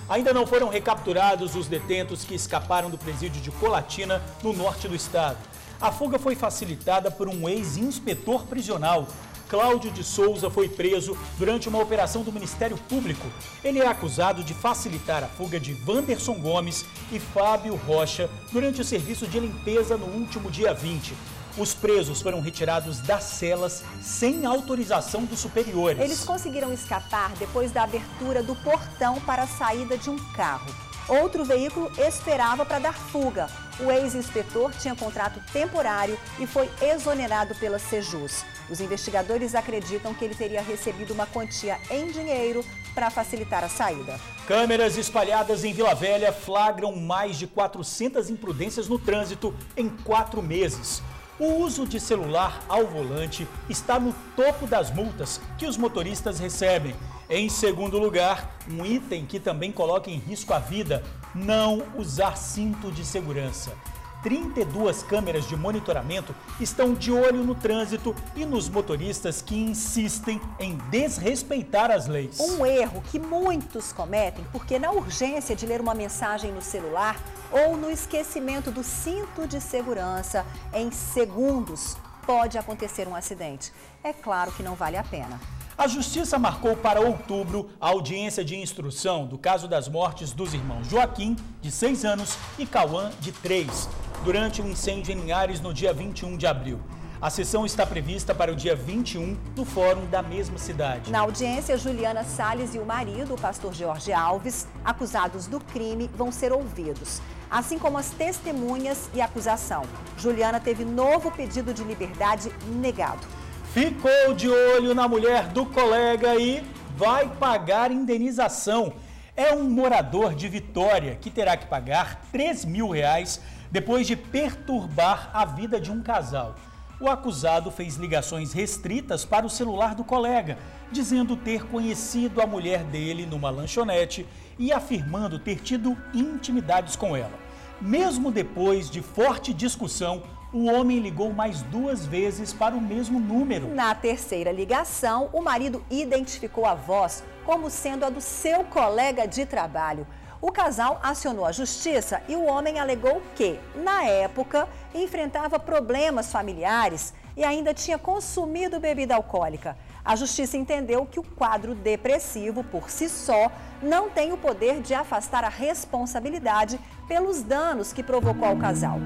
Ainda não foram recapturados os detentos que escaparam do presídio de Colatina, no norte do estado. A fuga foi facilitada por um ex-inspetor prisional. Cláudio de Souza foi preso durante uma operação do Ministério Público. Ele é acusado de facilitar a fuga de Wanderson Gomes e Fábio Rocha durante o serviço de limpeza no último dia 20. Os presos foram retirados das celas sem autorização dos superiores. Eles conseguiram escapar depois da abertura do portão para a saída de um carro. Outro veículo esperava para dar fuga. O ex-inspetor tinha contrato temporário e foi exonerado pela Sejus. Os investigadores acreditam que ele teria recebido uma quantia em dinheiro para facilitar a saída. Câmeras espalhadas em Vila Velha flagram mais de 400 imprudências no trânsito em 4 meses. O uso de celular ao volante está no topo das multas que os motoristas recebem. Em segundo lugar, um item que também coloca em risco a vida: não usar cinto de segurança. 32 câmeras de monitoramento estão de olho no trânsito e nos motoristas que insistem em desrespeitar as leis. Um erro que muitos cometem porque na urgência de ler uma mensagem no celular ou no esquecimento do cinto de segurança, em segundos pode acontecer um acidente. É claro que não vale a pena. A Justiça marcou para outubro a audiência de instrução do caso das mortes dos irmãos Joaquim, de 6 anos, e Cauã, de 3, durante um incêndio em Linhares no dia 21 de abril. A sessão está prevista para o dia 21 no fórum da mesma cidade. Na audiência, Juliana Salles e o marido, o pastor Jorge Alves, acusados do crime, vão ser ouvidos, assim como as testemunhas e acusação. Juliana teve novo pedido de liberdade negado. Ficou de olho na mulher do colega e vai pagar indenização. É um morador de Vitória que terá que pagar R$3.000 depois de perturbar a vida de um casal. O acusado fez ligações restritas para o celular do colega, dizendo ter conhecido a mulher dele numa lanchonete e afirmando ter tido intimidades com ela. Mesmo depois de forte discussão, o homem ligou mais 2 vezes para o mesmo número. Na terceira ligação, o marido identificou a voz como sendo a do seu colega de trabalho. O casal acionou a justiça e o homem alegou que, na época, enfrentava problemas familiares e ainda tinha consumido bebida alcoólica. A justiça entendeu que o quadro depressivo, por si só, não tem o poder de afastar a responsabilidade pelos danos que provocou ao casal.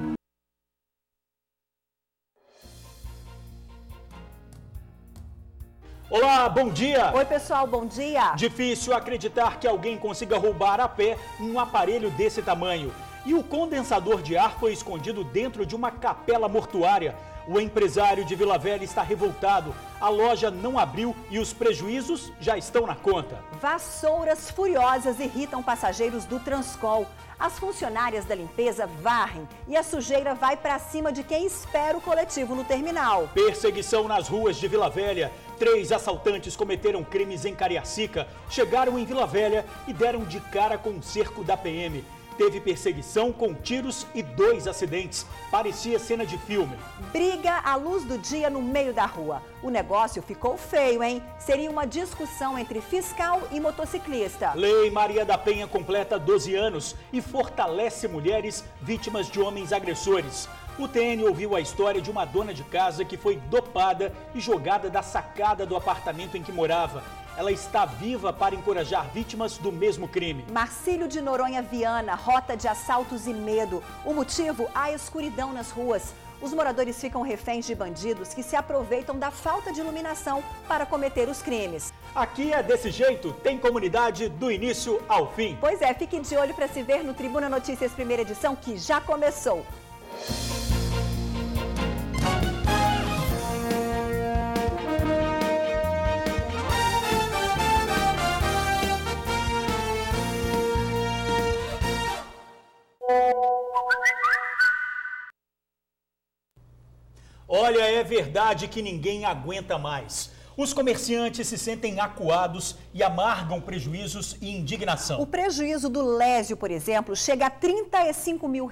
Olá, bom dia! Oi, pessoal, bom dia! Difícil acreditar que alguém consiga roubar a pé um aparelho desse tamanho. E o condensador de ar foi escondido dentro de uma capela mortuária. O empresário de Vila Velha está revoltado. A loja não abriu e os prejuízos já estão na conta. Vassouras furiosas irritam passageiros do Transcol. As funcionárias da limpeza varrem e a sujeira vai para cima de quem espera o coletivo no terminal. Perseguição nas ruas de Vila Velha. 3 assaltantes cometeram crimes em Cariacica, chegaram em Vila Velha e deram de cara com um cerco da PM. Teve perseguição com tiros e 2 acidentes. Parecia cena de filme. Briga à luz do dia no meio da rua. O negócio ficou feio, hein? Seria uma discussão entre fiscal e motociclista. Lei Maria da Penha completa 12 anos e fortalece mulheres vítimas de homens agressores. O TN ouviu a história de uma dona de casa que foi dopada e jogada da sacada do apartamento em que morava. Ela está viva para encorajar vítimas do mesmo crime. Marcílio de Noronha Viana, rota de assaltos e medo. O motivo? A escuridão nas ruas. Os moradores ficam reféns de bandidos que se aproveitam da falta de iluminação para cometer os crimes. Aqui é desse jeito, tem comunidade do início ao fim. Pois é, fique de olho para se ver no Tribuna Notícias primeira edição, que já começou. Olha, é verdade que ninguém aguenta mais. Os comerciantes se sentem acuados e amargam prejuízos e indignação. O prejuízo do Lésio, por exemplo, chega a R$35 mil.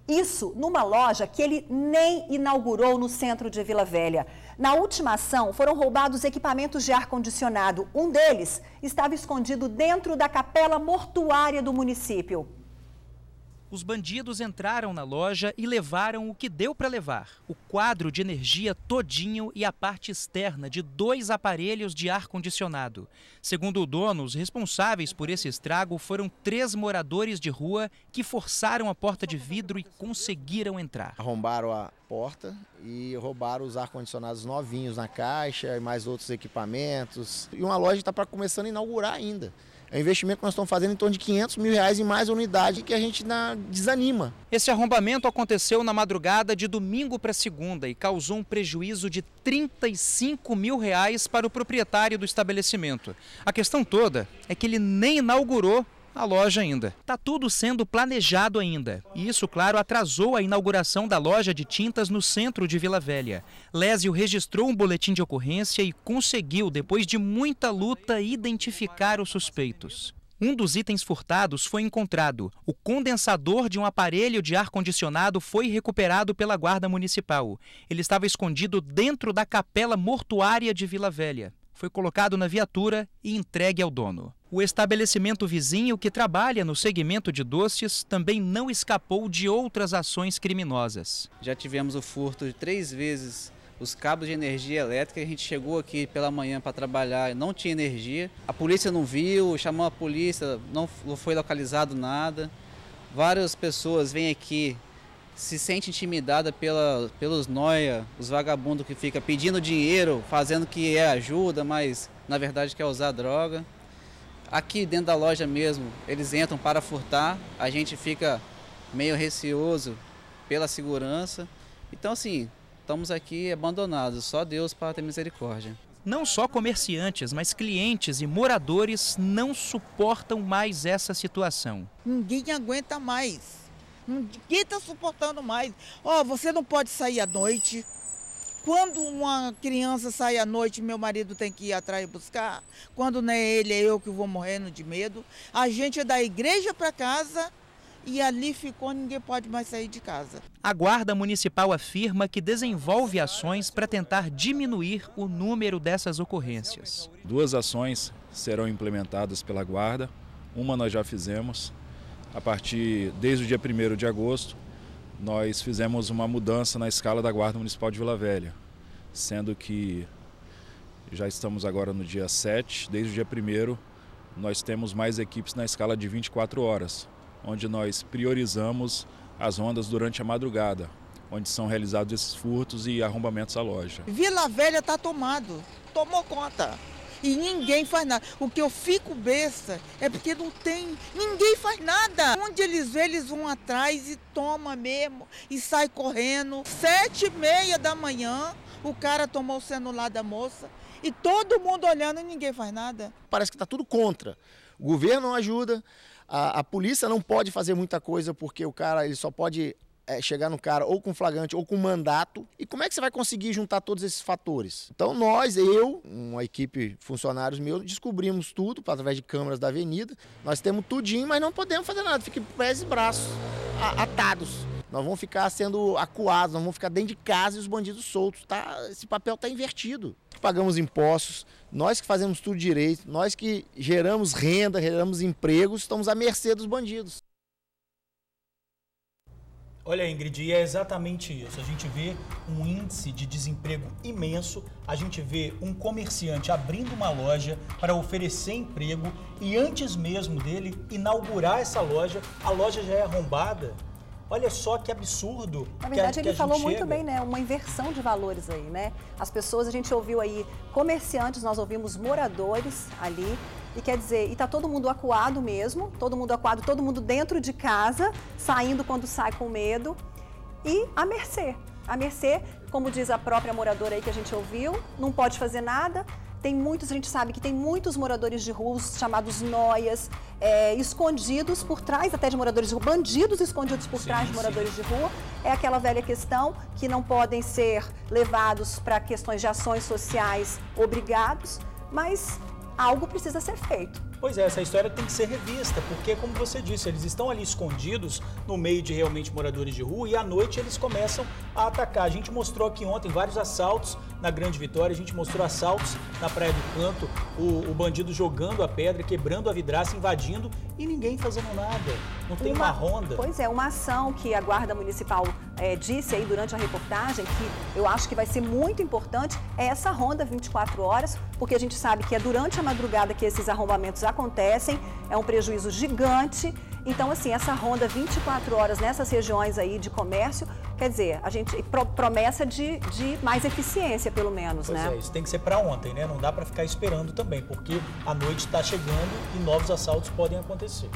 Isso numa loja que ele nem inaugurou no centro de Vila Velha. Na última ação, foram roubados equipamentos de ar-condicionado. Um deles estava escondido dentro da capela mortuária do município. Os bandidos entraram na loja e levaram o que deu para levar. O quadro de energia todinho e a parte externa de 2 aparelhos de ar-condicionado. Segundo o dono, os responsáveis por esse estrago foram 3 moradores de rua que forçaram a porta de vidro e conseguiram entrar. Arrombaram a porta e roubaram os ar-condicionados novinhos na caixa e mais outros equipamentos. E uma loja está começando a inaugurar ainda. É um investimento que nós estamos fazendo em torno de R$500 mil em mais unidade que a gente desanima. Esse arrombamento aconteceu na madrugada de domingo para segunda e causou um prejuízo de R$35 mil para o proprietário do estabelecimento. A questão toda é que ele nem inaugurou a loja ainda. Está tudo sendo planejado ainda. E isso, claro, atrasou a inauguração da loja de tintas no centro de Vila Velha. Lésio registrou um boletim de ocorrência e conseguiu, depois de muita luta, identificar os suspeitos. Um dos itens furtados foi encontrado. O condensador de um aparelho de ar-condicionado foi recuperado pela Guarda Municipal. Ele estava escondido dentro da capela mortuária de Vila Velha. Foi colocado na viatura e entregue ao dono. O estabelecimento vizinho, que trabalha no segmento de doces, também não escapou de outras ações criminosas. Já tivemos o furto de 3 vezes os cabos de energia elétrica. A gente chegou aqui pela manhã para trabalhar e não tinha energia. A polícia não viu, chamou a polícia, não foi localizado nada. Várias pessoas vêm aqui, se sentem intimidadas pelos noia, os vagabundos que ficam pedindo dinheiro, fazendo que é ajuda, mas na verdade quer usar droga. Aqui dentro da loja mesmo, eles entram para furtar, a gente fica meio receoso pela segurança. Então assim, estamos aqui abandonados, só Deus para ter misericórdia. Não só comerciantes, mas clientes e moradores não suportam mais essa situação. Ninguém aguenta mais. Ninguém está suportando mais. Você não pode sair à noite. Quando uma criança sai à noite, meu marido tem que ir atrás e buscar. Quando não é ele, é eu que vou morrendo de medo. A gente é da igreja para casa e ali ficou, ninguém pode mais sair de casa. A Guarda Municipal afirma que desenvolve ações para tentar diminuir o número dessas ocorrências. 2 ações serão implementadas pela Guarda. Uma nós já fizemos. Desde o dia 1º de agosto, nós fizemos uma mudança na escala da Guarda Municipal de Vila Velha, sendo que já estamos agora no dia 7, desde o dia 1º nós temos mais equipes na escala de 24 horas, onde nós priorizamos as rondas durante a madrugada, onde são realizados esses furtos e arrombamentos à loja. Vila Velha está tomado, tomou conta. E ninguém faz nada. O que eu fico besta é porque não tem, ninguém faz nada. Onde eles vê, eles vão atrás e toma mesmo e sai correndo. 7h30 da manhã, o cara tomou o celular da moça e todo mundo olhando e ninguém faz nada. Parece que está tudo contra. O governo não ajuda, a polícia não pode fazer muita coisa porque o cara ele só pode chegar no cara ou com flagrante ou com mandato. E como é que você vai conseguir juntar todos esses fatores? Então uma equipe, funcionários meus, descobrimos tudo através de câmeras da avenida. Nós temos tudinho, mas não podemos fazer nada. Fica pés e braços atados. Nós vamos ficar sendo acuados, nós vamos ficar dentro de casa e os bandidos soltos. Esse papel está invertido. Pagamos impostos, nós que fazemos tudo direito, nós que geramos renda, geramos empregos, estamos à mercê dos bandidos. Olha, Ingrid, e é exatamente isso. A gente vê um índice de desemprego imenso, a gente vê um comerciante abrindo uma loja para oferecer emprego e antes mesmo dele inaugurar essa loja, a loja já é arrombada. Olha só que absurdo. Na verdade, ele falou muito bem, né? Uma inversão de valores aí, né? As pessoas, a gente ouviu aí comerciantes, nós ouvimos moradores ali. E quer dizer, e tá todo mundo acuado mesmo, todo mundo acuado, todo mundo dentro de casa, saindo quando sai com medo. E à mercê. À mercê, como diz a própria moradora aí que a gente ouviu, não pode fazer nada. Tem muitos, a gente sabe que tem muitos moradores de rua, chamados noias, escondidos por trás até de moradores de rua, bandidos escondidos por trás de moradores de rua. É aquela velha questão que não podem ser levados para questões de ações sociais obrigados, mas algo precisa ser feito. Pois é, essa história tem que ser revista, porque, como você disse, eles estão ali escondidos no meio de realmente moradores de rua e à noite eles começam a atacar. A gente mostrou aqui ontem vários assaltos na Grande Vitória, a gente mostrou assaltos na Praia do Canto, o bandido jogando a pedra, quebrando a vidraça, invadindo e ninguém fazendo nada. Não tem uma ronda. Pois é, uma ação que a Guarda Municipal disse aí durante a reportagem, que eu acho que vai ser muito importante, é essa ronda 24 horas, porque a gente sabe que é durante a madrugada que esses arrombamentos acontecem, é um prejuízo gigante. Então, assim, essa ronda 24 horas nessas regiões aí de comércio, quer dizer, a gente promessa de mais eficiência, pelo menos, pois né? É, isso tem que ser para ontem, né? Não dá para ficar esperando também, porque a noite está chegando e novos assaltos podem acontecer.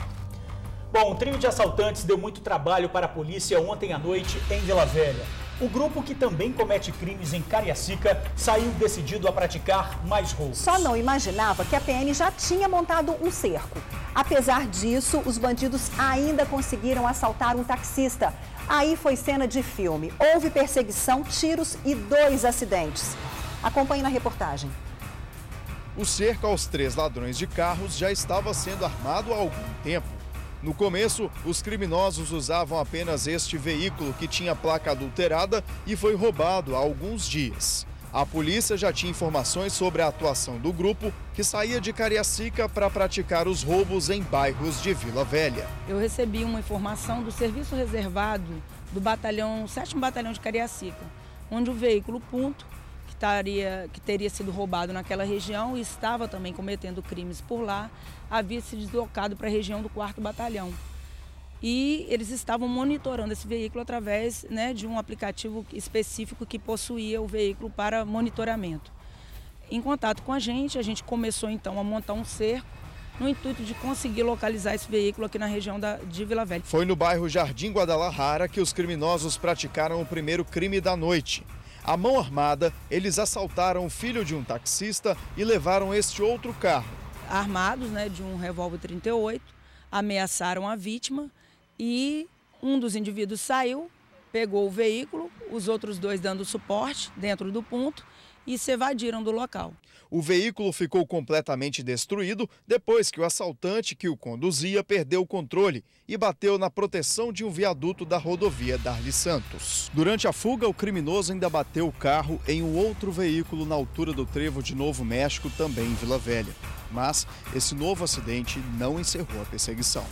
Bom, um trio de assaltantes deu muito trabalho para a polícia ontem à noite em Vila Velha. O grupo, que também comete crimes em Cariacica, saiu decidido a praticar mais roubos. Só não imaginava que a PM já tinha montado um cerco. Apesar disso, os bandidos ainda conseguiram assaltar um taxista. Aí foi cena de filme. Houve perseguição, tiros e 2 acidentes. Acompanhe na reportagem. O cerco aos 3 ladrões de carros já estava sendo armado há algum tempo. No começo, os criminosos usavam apenas este veículo que tinha placa adulterada e foi roubado há alguns dias. A polícia já tinha informações sobre a atuação do grupo, que saía de Cariacica para praticar os roubos em bairros de Vila Velha. Eu recebi uma informação do serviço reservado do 7º Batalhão de Cariacica, onde o veículo Punto, que teria sido roubado naquela região e estava também cometendo crimes por lá, havia se deslocado para a região do 4º Batalhão. E eles estavam monitorando esse veículo através, né, de um aplicativo específico que possuía o veículo para monitoramento. Em contato com a gente começou então a montar um cerco no intuito de conseguir localizar esse veículo aqui na região de Vila Velha. Foi no bairro Jardim Guadalajara que os criminosos praticaram o primeiro crime da noite. À mão armada, eles assaltaram o filho de um taxista e levaram este outro carro. Armados, né, de um revólver 38, ameaçaram a vítima e um dos indivíduos saiu, pegou o veículo, os outros 2 dando suporte dentro do ponto e se evadiram do local. O veículo ficou completamente destruído depois que o assaltante que o conduzia perdeu o controle e bateu na proteção de um viaduto da rodovia Darli Santos. Durante a fuga, o criminoso ainda bateu o carro em um outro veículo na altura do trevo de Novo México, também em Vila Velha. Mas esse novo acidente não encerrou a perseguição.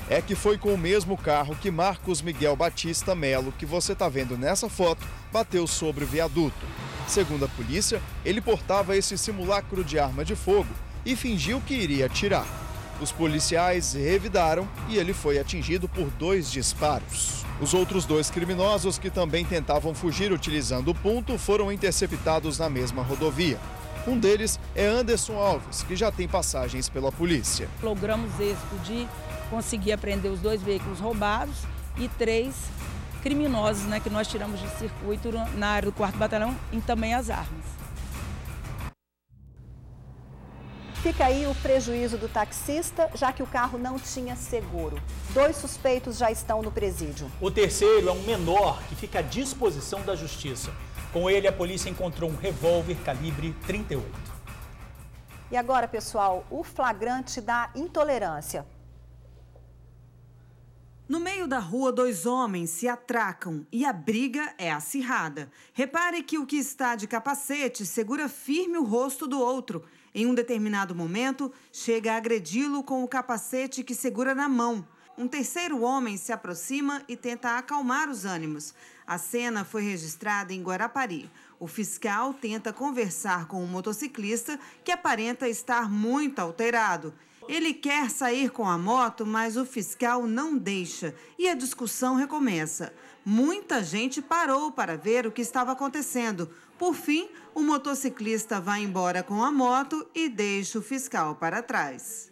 É que foi com o mesmo carro que Marcos Miguel Batista Melo, que você está vendo nessa foto, bateu sobre o viaduto. Segundo a polícia, ele portava esse simulacro de arma de fogo e fingiu que iria atirar. Os policiais revidaram e ele foi atingido por 2 disparos. Os outros 2 criminosos, que também tentavam fugir utilizando o ponto, foram interceptados na mesma rodovia. Um deles é Anderson Alves, que já tem passagens pela polícia. Logramos êxito de conseguir apreender os 2 veículos roubados e 3 criminosos, né, que nós tiramos de circuito na área do 4º Batalhão e também as armas. Fica aí o prejuízo do taxista, já que o carro não tinha seguro. 2 suspeitos já estão no presídio. O terceiro é um menor que fica à disposição da justiça. Com ele, a polícia encontrou um revólver calibre 38. E agora, pessoal, o flagrante da intolerância. No meio da rua, 2 homens se atracam e a briga é acirrada. Repare que o que está de capacete segura firme o rosto do outro. Em um determinado momento, chega a agredi-lo com o capacete que segura na mão. um terceiro homem se aproxima e tenta acalmar os ânimos. A cena foi registrada em Guarapari. O fiscal tenta conversar com o motociclista, que aparenta estar muito alterado. Ele quer sair com a moto, mas o fiscal não deixa e a discussão recomeça. Muita gente parou para ver o que estava acontecendo. Por fim, o motociclista vai embora com a moto e deixa o fiscal para trás.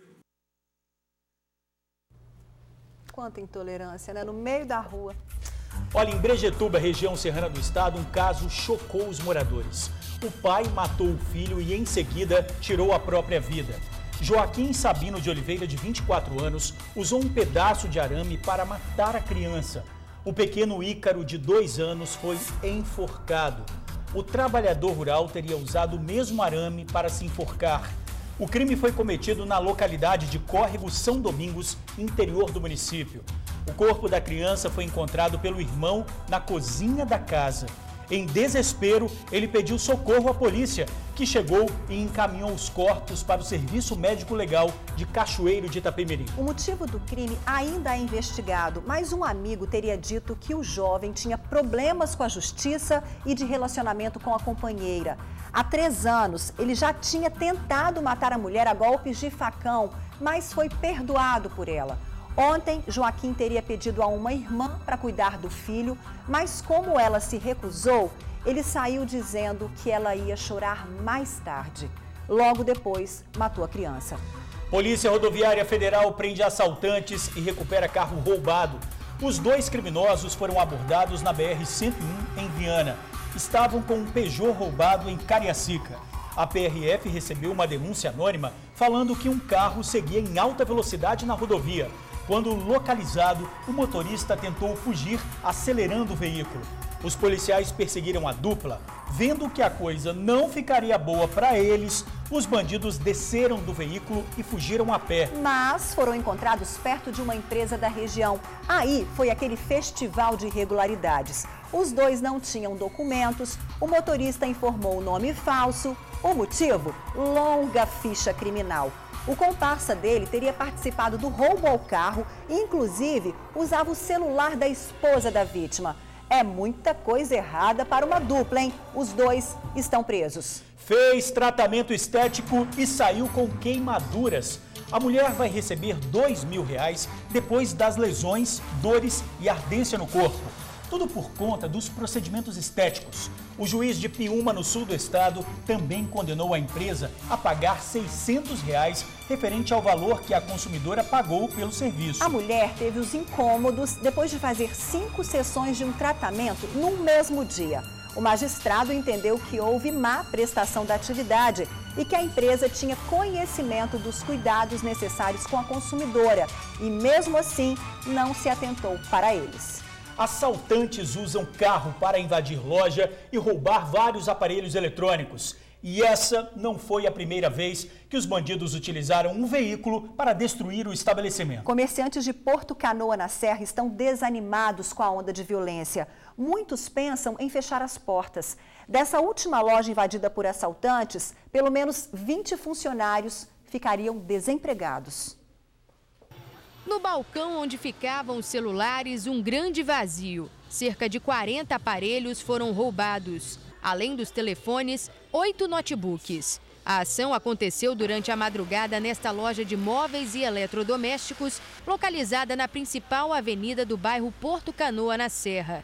Quanta intolerância, né? No meio da rua. Olha, em Brejetuba, região serrana do estado, um caso chocou os moradores. O pai matou o filho e, em seguida, tirou a própria vida. Joaquim Sabino de Oliveira, de 24 anos, usou um pedaço de arame para matar a criança. O pequeno Ícaro, de 2 anos, foi enforcado. O trabalhador rural teria usado o mesmo arame para se enforcar. O crime foi cometido na localidade de Córrego São Domingos, interior do município. O corpo da criança foi encontrado pelo irmão na cozinha da casa. Em desespero, ele pediu socorro à polícia, que chegou e encaminhou os corpos para o Serviço Médico Legal de Cachoeiro de Itapemirim. O motivo do crime ainda é investigado, mas um amigo teria dito que o jovem tinha problemas com a justiça e de relacionamento com a companheira. Há 3 anos, ele já tinha tentado matar a mulher a golpes de facão, mas foi perdoado por ela. Ontem, Joaquim teria pedido a uma irmã para cuidar do filho, mas como ela se recusou, ele saiu dizendo que ela ia chorar mais tarde. Logo depois, matou a criança. Polícia Rodoviária Federal prende assaltantes e recupera carro roubado. Os 2 criminosos foram abordados na BR-101 em Viana. Estavam com um Peugeot roubado em Cariacica. A PRF recebeu uma denúncia anônima falando que um carro seguia em alta velocidade na rodovia. Quando localizado, o motorista tentou fugir acelerando o veículo. Os policiais perseguiram a dupla. Vendo que a coisa não ficaria boa para eles, os bandidos desceram do veículo e fugiram a pé. Mas foram encontrados perto de uma empresa da região. Aí foi aquele festival de irregularidades. Os 2 não tinham documentos, o motorista informou o nome falso. O motivo? Longa ficha criminal. O comparsa dele teria participado do roubo ao carro e, inclusive, usava o celular da esposa da vítima. É muita coisa errada para uma dupla, hein? Os 2 estão presos. Fez tratamento estético e saiu com queimaduras. A mulher vai receber R$2.000 depois das lesões, dores e ardência no corpo. Tudo por conta dos procedimentos estéticos. O juiz de Piúma, no sul do estado, também condenou a empresa a pagar R$600 referente ao valor que a consumidora pagou pelo serviço. A mulher teve os incômodos depois de fazer 5 sessões de um tratamento num mesmo dia. O magistrado entendeu que houve má prestação da atividade e que a empresa tinha conhecimento dos cuidados necessários com a consumidora e, mesmo assim, não se atentou para eles. Assaltantes usam carro para invadir loja e roubar vários aparelhos eletrônicos. E essa não foi a primeira vez que os bandidos utilizaram um veículo para destruir o estabelecimento. Comerciantes de Porto Canoa, na Serra, estão desanimados com a onda de violência. Muitos pensam em fechar as portas. Dessa última loja invadida por assaltantes, pelo menos 20 funcionários ficariam desempregados. No balcão onde ficavam os celulares, um grande vazio. Cerca de 40 aparelhos foram roubados. Além dos telefones, 8 notebooks. A ação aconteceu durante a madrugada nesta loja de móveis e eletrodomésticos, localizada na principal avenida do bairro Porto Canoa, na Serra.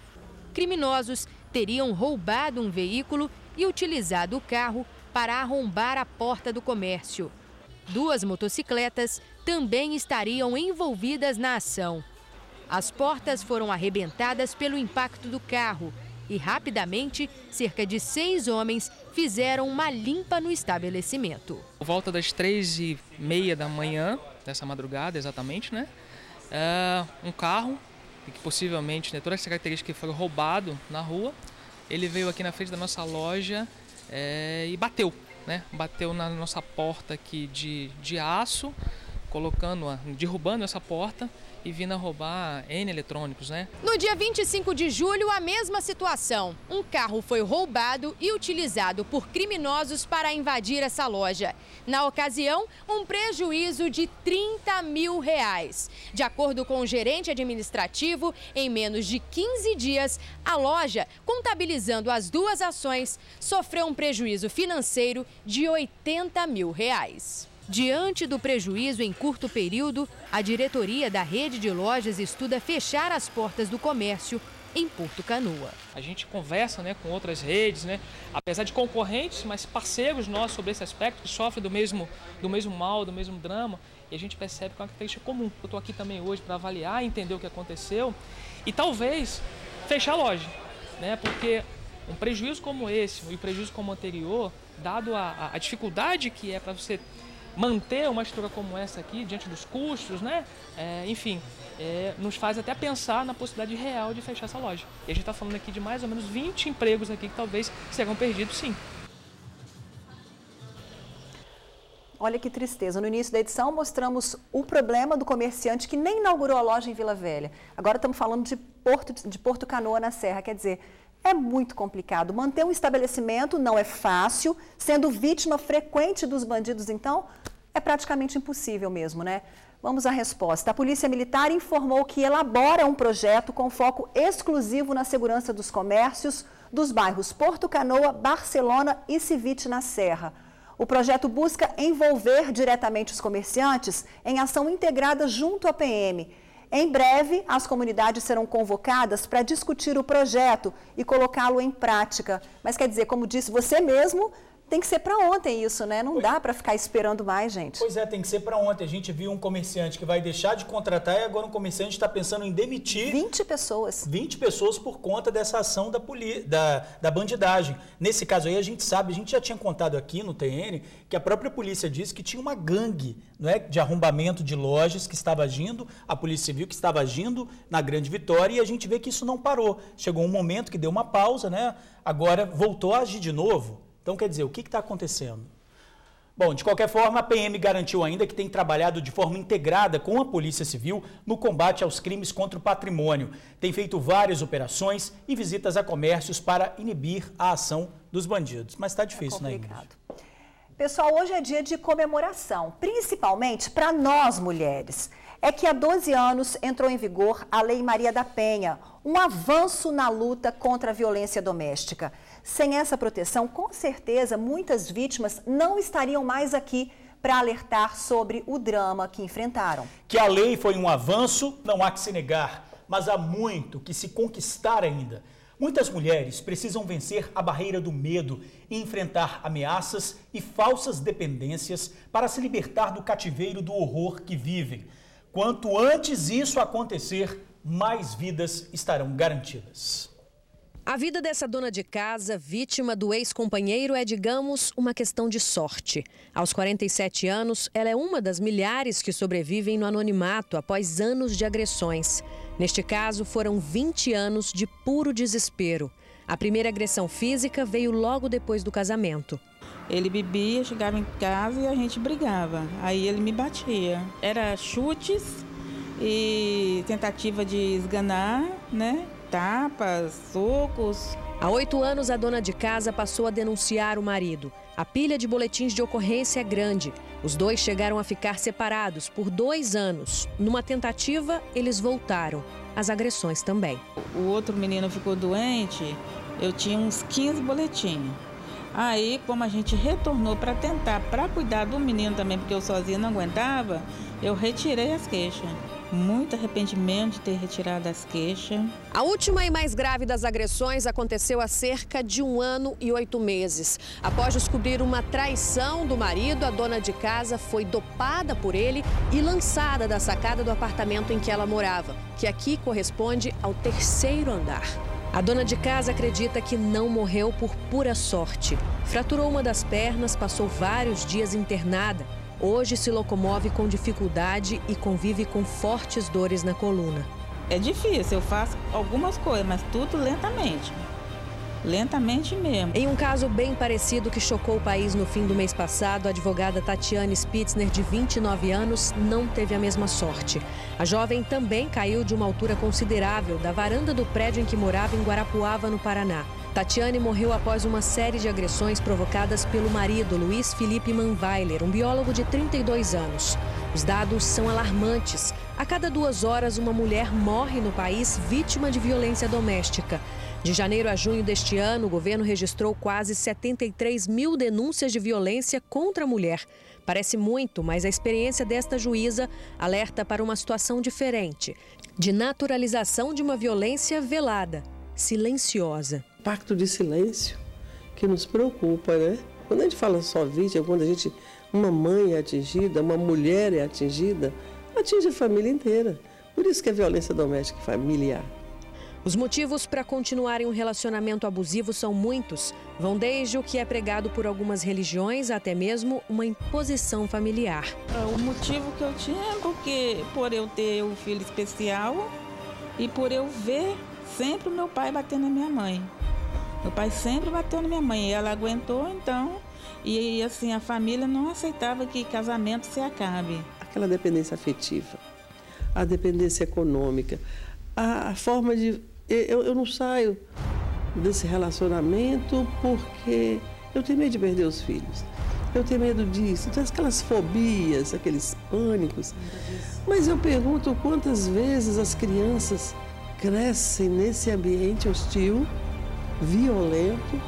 Criminosos teriam roubado um veículo e utilizado o carro para arrombar a porta do comércio. 2 motocicletas também estariam envolvidas na ação. As portas foram arrebentadas pelo impacto do carro e, rapidamente, cerca de 6 homens fizeram uma limpa no estabelecimento. Por volta das 3h30 da manhã, dessa madrugada exatamente, um carro, que possivelmente, todas as características que foram roubado na rua, ele veio aqui na frente da nossa loja e bateu. Bateu na nossa porta aqui de aço derrubando essa porta e vindo a roubar N eletrônicos, né? No dia 25 de julho, a mesma situação. Um carro foi roubado e utilizado por criminosos para invadir essa loja. Na ocasião, um prejuízo de R$30 mil. De acordo com o gerente administrativo, em menos de 15 dias, a loja, contabilizando as duas ações, sofreu um prejuízo financeiro de R$80 mil. Diante do prejuízo em curto período, a diretoria da rede de lojas estuda fechar as portas do comércio em Porto Canoa. A gente conversa, né, com outras redes, né, apesar de concorrentes, mas parceiros nossos sobre esse aspecto, que sofrem do mesmo mal, do mesmo drama, e a gente percebe que é uma característica comum. Eu estou aqui também hoje para avaliar, entender o que aconteceu e talvez fechar a loja, né, porque um prejuízo como esse e um prejuízo como o anterior, dado a dificuldade que é para você manter uma estrutura como essa aqui, diante dos custos, né? Nos faz até pensar na possibilidade real de fechar essa loja. E a gente está falando aqui de mais ou menos 20 empregos aqui que talvez serão perdidos, sim. Olha que tristeza. No início da edição mostramos o problema do comerciante que nem inaugurou a loja em Vila Velha. Agora estamos falando de Porto Canoa, na Serra. Quer dizer, é muito complicado. Manter um estabelecimento não é fácil, sendo vítima frequente dos bandidos, então, é praticamente impossível mesmo, né? Vamos à resposta. A Polícia Militar informou que elabora um projeto com foco exclusivo na segurança dos comércios dos bairros Porto Canoa, Barcelona e Civite, na Serra. O projeto busca envolver diretamente os comerciantes em ação integrada junto à PM. Em breve, as comunidades serão convocadas para discutir o projeto e colocá-lo em prática. Mas quer dizer, como disse você mesmo, tem que ser para ontem isso, né? Não dá para ficar esperando mais, gente. Pois é, tem que ser para ontem. A gente viu um comerciante que vai deixar de contratar e agora um comerciante está pensando em demitir 20 pessoas. 20 pessoas por conta dessa ação da bandidagem. Nesse caso aí, a gente sabe, a gente já tinha contado aqui no TN, que a própria polícia disse que tinha uma gangue, não é, de arrombamento de lojas que estava agindo, a Polícia Civil que estava agindo na Grande Vitória, e a gente vê que isso não parou. Chegou um momento que deu uma pausa, né? Agora voltou a agir de novo. Então, quer dizer, o que está acontecendo? Bom, de qualquer forma, a PM garantiu ainda que tem trabalhado de forma integrada com a Polícia Civil no combate aos crimes contra o patrimônio. Tem feito várias operações e visitas a comércios para inibir a ação dos bandidos. Mas está difícil, né, Ingrid? Pessoal, hoje é dia de comemoração, principalmente para nós mulheres. É que há 12 anos entrou em vigor a Lei Maria da Penha, um avanço na luta contra a violência doméstica. Sem essa proteção, com certeza, muitas vítimas não estariam mais aqui para alertar sobre o drama que enfrentaram. Que a lei foi um avanço, não há que se negar, mas há muito que se conquistar ainda. Muitas mulheres precisam vencer a barreira do medo e enfrentar ameaças e falsas dependências para se libertar do cativeiro do horror que vivem. Quanto antes isso acontecer, mais vidas estarão garantidas. A vida dessa dona de casa, vítima do ex-companheiro, é, digamos, uma questão de sorte. Aos 47 anos, ela é uma das milhares que sobrevivem no anonimato após anos de agressões. Neste caso, foram 20 anos de puro desespero. A primeira agressão física veio logo depois do casamento. Ele bebia, chegava em casa e a gente brigava. Aí ele me batia. Era chutes e tentativa de esganar, né? Tapas, socos. Há 8 anos, a dona de casa passou a denunciar o marido. A pilha de boletins de ocorrência é grande. Os dois chegaram a ficar separados por 2 anos. Numa tentativa, eles voltaram. As agressões também. O outro menino ficou doente, eu tinha uns 15 boletins. Aí, como a gente retornou para cuidar do menino também, porque eu sozinha não aguentava, eu retirei as queixas. Muito arrependimento de ter retirado as queixas. A última e mais grave das agressões aconteceu há cerca de 1 ano e 8 meses. Após descobrir uma traição do marido, a dona de casa foi dopada por ele e lançada da sacada do apartamento em que ela morava, que aqui corresponde ao 3º andar. A dona de casa acredita que não morreu por pura sorte. Fraturou uma das pernas, passou vários dias internada. Hoje se locomove com dificuldade e convive com fortes dores na coluna. É difícil, eu faço algumas coisas, mas tudo lentamente. lentamente mesmo. Em um caso bem parecido que chocou o país no fim do mês passado, a advogada Tatiane Spitzner, de 29 anos, não teve a mesma sorte. A jovem também caiu de uma altura considerável da varanda do prédio em que morava em Guarapuava, no Paraná. Tatiane morreu após uma série de agressões provocadas pelo marido, Luiz Felipe Manweiler, um biólogo de 32 anos. Os dados são alarmantes. A cada 2 horas, uma mulher morre no país vítima de violência doméstica. De janeiro a junho deste ano, o governo registrou quase 73 mil denúncias de violência contra a mulher. Parece muito, mas a experiência desta juíza alerta para uma situação diferente, de naturalização de uma violência velada, silenciosa. Pacto de silêncio que nos preocupa, né? Quando a gente fala só vítima, quando uma mãe é atingida, uma mulher é atingida, atinge a família inteira. Por isso que é violência doméstica e familiar. Os motivos para continuarem um relacionamento abusivo são muitos. Vão desde o que é pregado por algumas religiões até mesmo uma imposição familiar. O motivo que eu tinha é porque por eu ter um filho especial e por eu ver sempre o meu pai batendo na minha mãe. Meu pai sempre bateu na minha mãe e ela aguentou, então, e assim, a família não aceitava que casamento se acabe. Aquela dependência afetiva, a dependência econômica, a forma de... Eu não saio desse relacionamento porque eu tenho medo de perder os filhos. Eu tenho medo disso, então aquelas fobias, aqueles pânicos. Mas eu pergunto quantas vezes as crianças crescem nesse ambiente hostil, violento,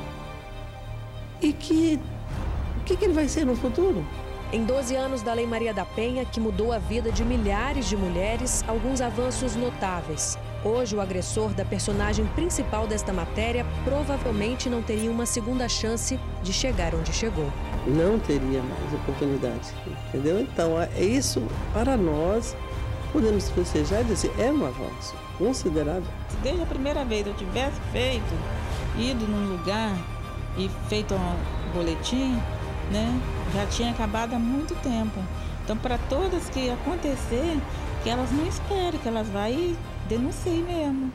e o que ele vai ser no futuro? Em 12 anos da Lei Maria da Penha, que mudou a vida de milhares de mulheres, alguns avanços notáveis. Hoje, o agressor da personagem principal desta matéria provavelmente não teria uma segunda chance de chegar onde chegou. Não teria mais oportunidade, entendeu? Então, é isso, para nós, podemos festejar e dizer, é um avanço considerável. Se desde a primeira vez eu tivesse ido num lugar e feito um boletim, né, já tinha acabado há muito tempo. Então, para todas que acontecer, que elas não esperem, que elas vão e denunciem mesmo.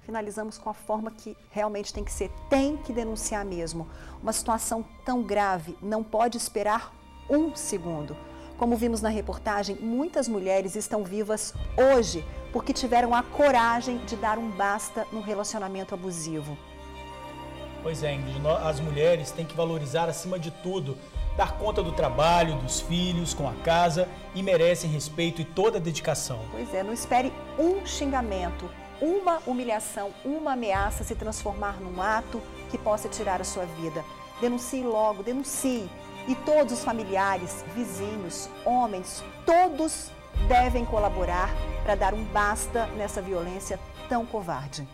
Finalizamos com a forma que realmente tem que ser, tem que denunciar mesmo. Uma situação tão grave não pode esperar um segundo. Como vimos na reportagem, muitas mulheres estão vivas hoje porque tiveram a coragem de dar um basta no relacionamento abusivo. Pois é, Ingrid, as mulheres têm que valorizar acima de tudo, dar conta do trabalho, dos filhos, com a casa e merecem respeito e toda a dedicação. Pois é, não espere um xingamento, uma humilhação, uma ameaça se transformar num ato que possa tirar a sua vida. Denuncie logo, denuncie. E todos os familiares, vizinhos, homens, todos devem colaborar para dar um basta nessa violência tão covarde.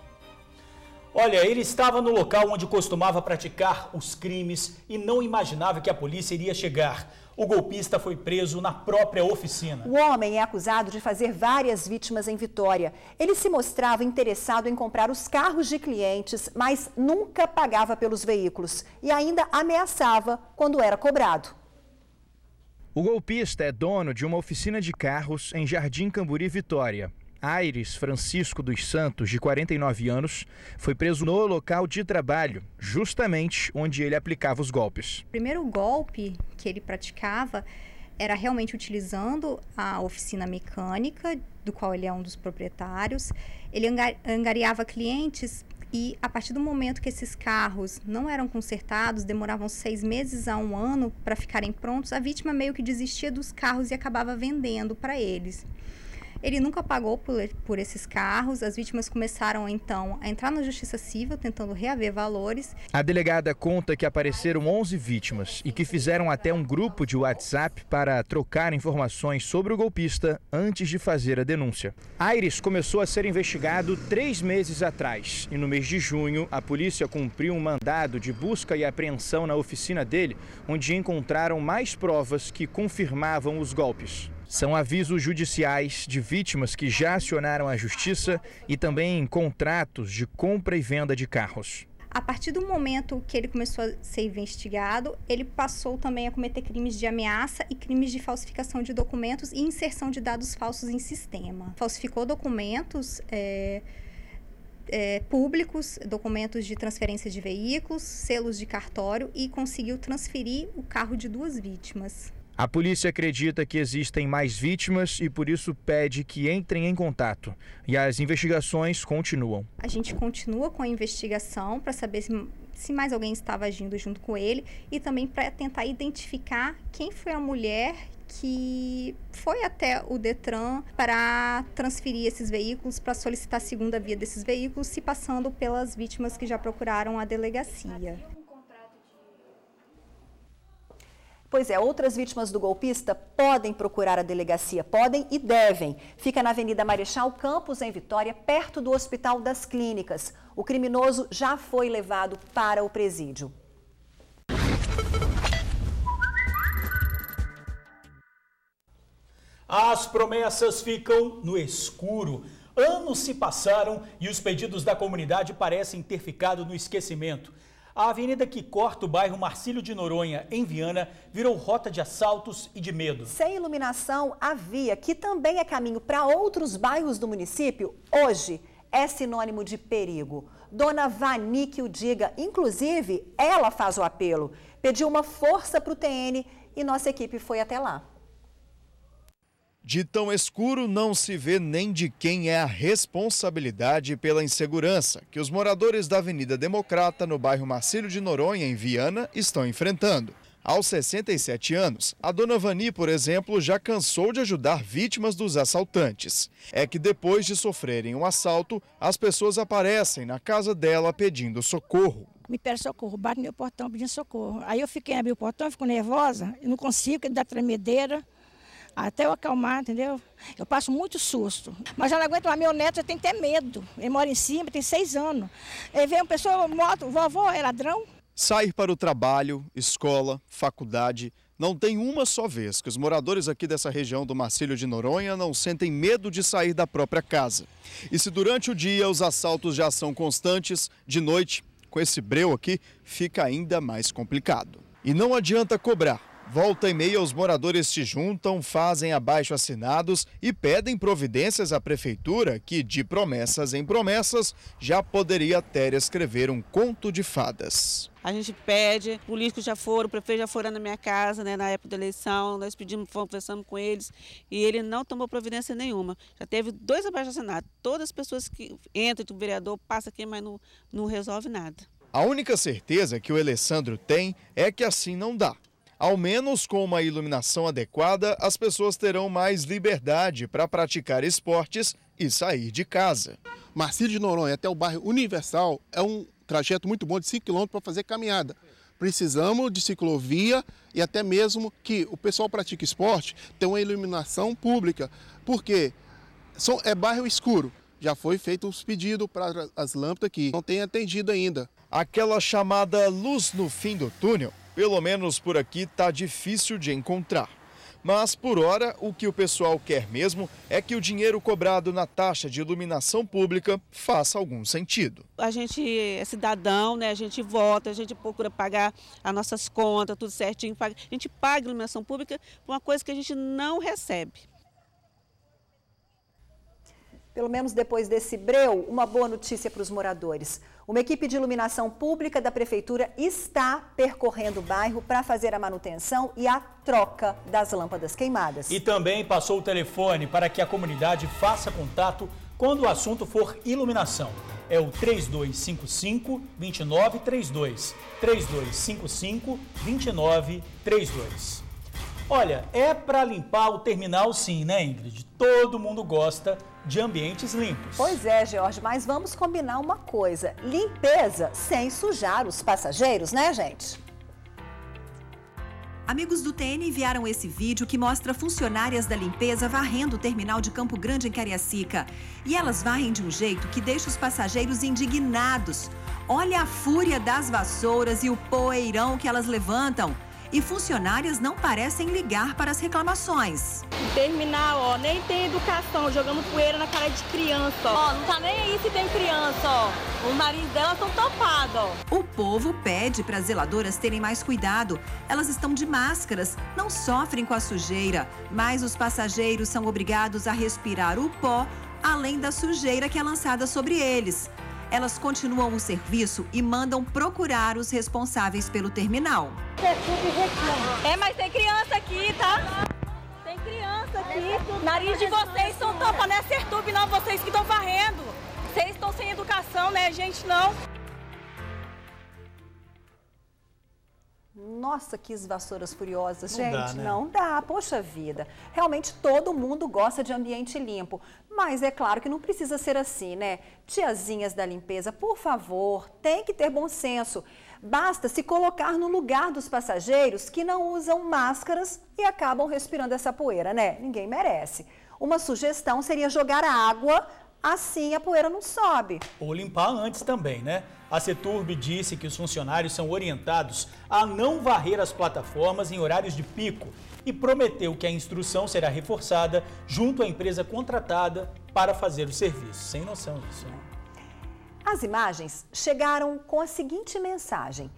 Olha, ele estava no local onde costumava praticar os crimes e não imaginava que a polícia iria chegar. O golpista foi preso na própria oficina. O homem é acusado de fazer várias vítimas em Vitória. Ele se mostrava interessado em comprar os carros de clientes, mas nunca pagava pelos veículos e ainda ameaçava quando era cobrado. O golpista é dono de uma oficina de carros em Jardim Camburi, Vitória. Aires Francisco dos Santos, de 49 anos, foi preso no local de trabalho, justamente onde ele aplicava os golpes. O primeiro golpe que ele praticava era realmente utilizando a oficina mecânica, do qual ele é um dos proprietários. Ele angariava clientes e, a partir do momento que esses carros não eram consertados, demoravam 6 meses a 1 ano para ficarem prontos, a vítima meio que desistia dos carros e acabava vendendo para eles. Ele nunca pagou por esses carros. As vítimas começaram, então, a entrar na Justiça Civil, tentando reaver valores. A delegada conta que apareceram 11 vítimas e que fizeram até um grupo de WhatsApp para trocar informações sobre o golpista antes de fazer a denúncia. Aires começou a ser investigado 3 meses atrás e no mês de junho a polícia cumpriu um mandado de busca e apreensão na oficina dele, onde encontraram mais provas que confirmavam os golpes. São avisos judiciais de vítimas que já acionaram a justiça e também contratos de compra e venda de carros. A partir do momento que ele começou a ser investigado, ele passou também a cometer crimes de ameaça e crimes de falsificação de documentos e inserção de dados falsos em sistema. Falsificou documentos públicos, documentos de transferência de veículos, selos de cartório e conseguiu transferir o carro de 2 vítimas. A polícia acredita que existem mais vítimas e por isso pede que entrem em contato. E as investigações continuam. A gente continua com a investigação para saber se mais alguém estava agindo junto com ele e também para tentar identificar quem foi a mulher que foi até o Detran para transferir esses veículos, para solicitar a segunda via desses veículos, se passando pelas vítimas que já procuraram a delegacia. Pois é, outras vítimas do golpista podem procurar a delegacia, podem e devem. Fica na Avenida Marechal Campos, em Vitória, perto do Hospital das Clínicas. O criminoso já foi levado para o presídio. As promessas ficam no escuro. Anos se passaram e os pedidos da comunidade parecem ter ficado no esquecimento. A avenida que corta o bairro Marcílio de Noronha, em Viana, virou rota de assaltos e de medo. Sem iluminação, a via, que também é caminho para outros bairros do município, hoje é sinônimo de perigo. Dona Vani que o diga, inclusive, ela faz o apelo. Pediu uma força para o TN e nossa equipe foi até lá. De tão escuro não se vê nem de quem é a responsabilidade pela insegurança que os moradores da Avenida Democrata, no bairro Marcílio de Noronha, em Viana, estão enfrentando. Aos 67 anos, a dona Vani, por exemplo, já cansou de ajudar vítimas dos assaltantes. É que depois de sofrerem um assalto, as pessoas aparecem na casa dela pedindo socorro. Me pede socorro, bate no meu portão pedindo socorro. Aí eu fiquei abrir o portão, fico nervosa, eu não consigo, porque dá tremedeira. Até eu acalmar, entendeu? Eu passo muito susto. Mas já não aguento mais. Meu neto já tem até medo. Ele mora em cima, tem 6 anos. Aí vem uma pessoa, moto, vovó, é ladrão? Sair para o trabalho, escola, faculdade, não tem uma só vez que os moradores aqui dessa região do Marcílio de Noronha não sentem medo de sair da própria casa. E se durante o dia os assaltos já são constantes, de noite, com esse breu aqui, fica ainda mais complicado. E não adianta cobrar. Volta e meia, os moradores se juntam, fazem abaixo-assinados e pedem providências à prefeitura que, de promessas em promessas, já poderia até escrever um conto de fadas. A gente pede, políticos já foram, o prefeito já foram na minha casa, né, na época da eleição, nós pedimos, conversamos com eles e ele não tomou providência nenhuma. Já teve 2 abaixo-assinados, todas as pessoas que entram, o vereador passa aqui, mas não resolve nada. A única certeza que o Alessandro tem é que assim não dá. Ao menos com uma iluminação adequada, as pessoas terão mais liberdade para praticar esportes e sair de casa. Marcílio de Noronha até o bairro Universal é um trajeto muito bom de 5 km para fazer caminhada. Precisamos de ciclovia e até mesmo que o pessoal pratique esporte tenha uma iluminação pública, porque é bairro escuro. Já foi feito os pedidos para as lâmpadas aqui, não tem atendido ainda. Aquela chamada luz no fim do túnel, pelo menos por aqui, está difícil de encontrar. Mas, por hora, o que o pessoal quer mesmo é que o dinheiro cobrado na taxa de iluminação pública faça algum sentido. A gente é cidadão, né? A gente vota, a gente procura pagar as nossas contas, tudo certinho. A gente paga a iluminação pública por uma coisa que a gente não recebe. Pelo menos depois desse breu, uma boa notícia para os moradores. Uma equipe de iluminação pública da prefeitura está percorrendo o bairro para fazer a manutenção e a troca das lâmpadas queimadas. E também passou o telefone para que a comunidade faça contato quando o assunto for iluminação. É o 3255-2932. 3255-2932. Olha, é para limpar o terminal sim, né, Ingrid? Todo mundo gosta de ambientes limpos. Pois é, Jorge, mas vamos combinar uma coisa. Limpeza sem sujar os passageiros, né, gente? Amigos do TN enviaram esse vídeo que mostra funcionárias da limpeza varrendo o terminal de Campo Grande, em Cariacica. E elas varrem de um jeito que deixa os passageiros indignados. Olha a fúria das vassouras e o poeirão que elas levantam. E funcionárias não parecem ligar para as reclamações. Terminal, ó, nem tem educação, jogando poeira na cara de criança, ó. Não tá nem aí se tem criança, ó. O nariz delas estão tapados, ó. O povo pede para as zeladoras terem mais cuidado. Elas estão de máscaras, não sofrem com a sujeira, mas os passageiros são obrigados a respirar o pó, além da sujeira que é lançada sobre eles. elas continuam o serviço e mandam procurar os responsáveis pelo terminal. Mas tem criança aqui, tá? Tem criança aqui. Nariz de vocês são tampa, não é Sertub, não. Vocês que estão varrendo. Vocês estão sem educação, né? A gente não. Nossa, que vassouras furiosas, Não gente. dá, né? Não dá, poxa vida. Realmente todo mundo gosta de ambiente limpo. Mas é claro que não precisa ser assim, né? Tiazinhas da limpeza, por favor, tem que ter bom senso. Basta se colocar no lugar dos passageiros que não usam máscaras e acabam respirando essa poeira, né? Ninguém merece. Uma sugestão seria jogar a água, assim a poeira não sobe. Ou limpar antes também, né? A Seturb disse que os funcionários são orientados a não varrer as plataformas em horários de pico e prometeu que a instrução será reforçada junto à empresa contratada para fazer o serviço. Sem noção disso, né? As imagens chegaram com a seguinte mensagem: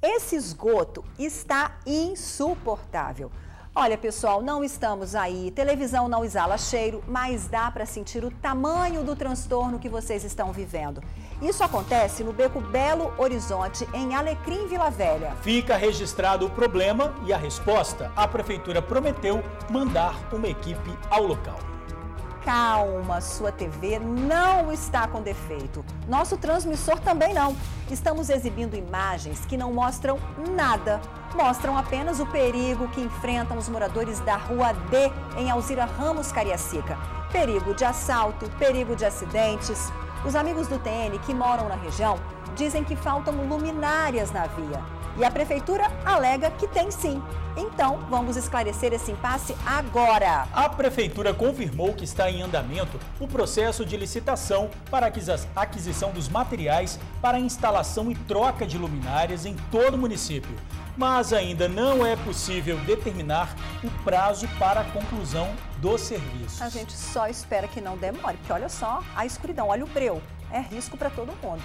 esse esgoto está insuportável. Olha, pessoal, não estamos aí, televisão não exala cheiro, mas dá para sentir o tamanho do transtorno que vocês estão vivendo. Isso acontece no Beco Belo Horizonte, em Alecrim, Vila Velha. Fica registrado o problema e a resposta. A prefeitura prometeu mandar uma equipe ao local. Calma, sua TV não está com defeito. Nosso transmissor também não. Estamos exibindo imagens que não mostram nada. Mostram apenas o perigo que enfrentam os moradores da Rua D, em Alzira Ramos, Cariacica. Perigo de assalto, perigo de acidentes. Os amigos do TN que moram na região dizem que faltam luminárias na via. E a prefeitura alega que tem sim. Então, vamos esclarecer esse impasse agora. A prefeitura confirmou que está em andamento o processo de licitação para a aquisição dos materiais para a instalação e troca de luminárias em todo o município. Mas ainda não é possível determinar o prazo para a conclusão do serviço. A gente só espera que não demore, porque olha só a escuridão, olha o breu. É risco para todo mundo.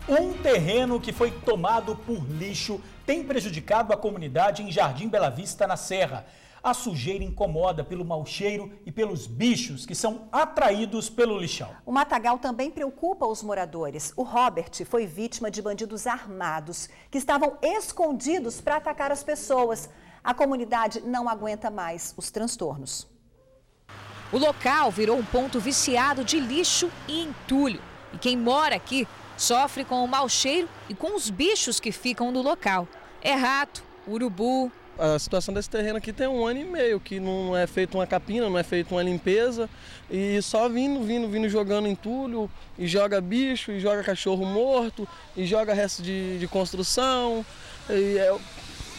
Um terreno que foi tomado por lixo tem prejudicado a comunidade em Jardim Bela Vista, na Serra. A sujeira incomoda pelo mau cheiro e pelos bichos que são atraídos pelo lixão. O matagal também preocupa os moradores. O Robert foi vítima de bandidos armados que estavam escondidos para atacar as pessoas. A comunidade não aguenta mais os transtornos. O local virou um ponto viciado de lixo e entulho. E quem mora aqui sofre com o mau cheiro e com os bichos que ficam no local. É rato, urubu. A situação desse terreno aqui tem 1 ano e meio, que não é feita uma capina, não é feita uma limpeza, e só vindo jogando entulho, e joga bicho, e joga cachorro morto, e joga resto de construção, e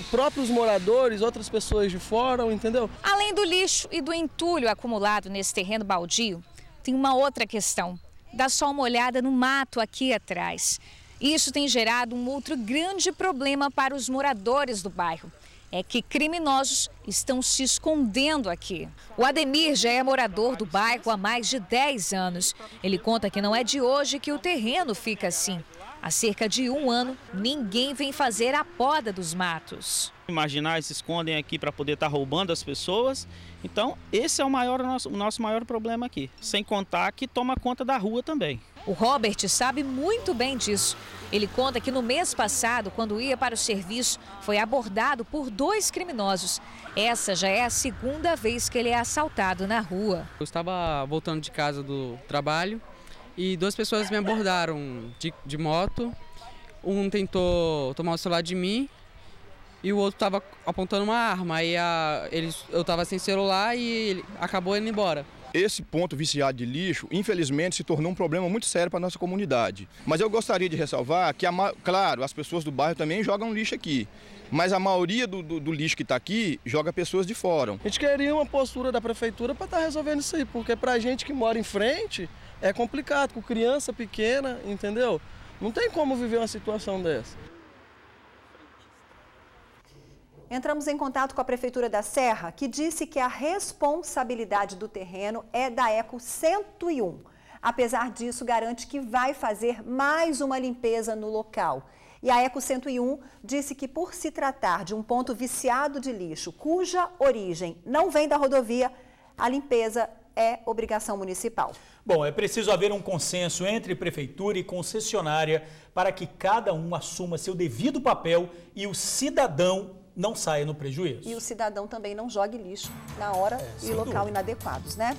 próprios moradores, outras pessoas de fora, entendeu? Além do lixo e do entulho acumulado nesse terreno baldio, tem uma outra questão. Dá só uma olhada no mato aqui atrás. Isso tem gerado um outro grande problema para os moradores do bairro. É que criminosos estão se escondendo aqui. O Ademir já é morador do bairro há mais de 10 anos. Ele conta que não é de hoje que o terreno fica assim. Há cerca de 1 ano, ninguém vem fazer a poda dos matos. Marginais se escondem aqui para poder estar roubando as pessoas. Então, esse é o nosso maior problema aqui. Sem contar que toma conta da rua também. O Robert sabe muito bem disso. Ele conta que no mês passado, quando ia para o serviço, foi abordado por 2 criminosos. Essa já é a 2ª vez que ele é assaltado na rua. Eu estava voltando de casa do trabalho e 2 pessoas me abordaram de moto. Um tentou tomar o celular de mim e o outro estava apontando uma arma. Aí eu estava sem celular e ele acabou indo embora. Esse ponto viciado de lixo, infelizmente, se tornou um problema muito sério para a nossa comunidade. Mas eu gostaria de ressalvar que, claro, as pessoas do bairro também jogam lixo aqui. Mas a maioria do lixo que está aqui joga pessoas de fora. A gente queria uma postura da prefeitura para estar resolvendo isso aí, porque para a gente que mora em frente é complicado, com criança pequena, entendeu? Não tem como viver uma situação dessa. Entramos em contato com a Prefeitura da Serra, que disse que a responsabilidade do terreno é da Eco 101. Apesar disso, garante que vai fazer mais uma limpeza no local. E a Eco 101 disse que, por se tratar de um ponto viciado de lixo, cuja origem não vem da rodovia, a limpeza é obrigação municipal. Bom, é preciso haver um consenso entre prefeitura e concessionária para que cada um assuma seu devido papel e o cidadão não saia no prejuízo. E o cidadão também não jogue lixo na hora e local inadequados, né?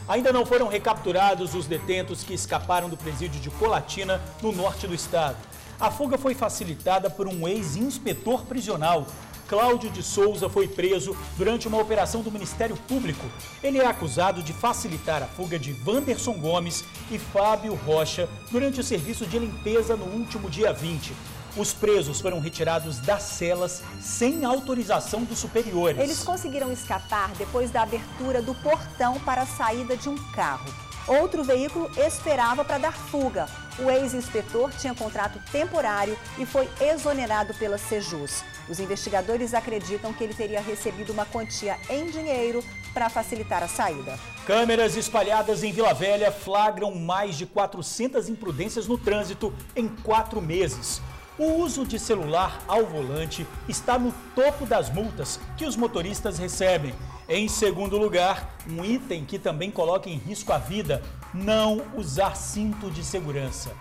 Ainda não foram recapturados os detentos que escaparam do presídio de Colatina, no norte do estado. A fuga foi facilitada por um ex-inspetor prisional. Cláudio de Souza foi preso durante uma operação do Ministério Público. Ele é acusado de facilitar a fuga de Wanderson Gomes e Fábio Rocha durante o serviço de limpeza no último dia 20. Os presos foram retirados das celas sem autorização dos superiores. Eles conseguiram escapar depois da abertura do portão para a saída de um carro. Outro veículo esperava para dar fuga. O ex-inspetor tinha contrato temporário e foi exonerado pela Sejus. Os investigadores acreditam que ele teria recebido uma quantia em dinheiro para facilitar a saída. Câmeras espalhadas em Vila Velha flagram mais de 400 imprudências no trânsito em 4 meses. O uso de celular ao volante está no topo das multas que os motoristas recebem. Em segundo lugar, um item que também coloca em risco a vida: não usar cinto de segurança.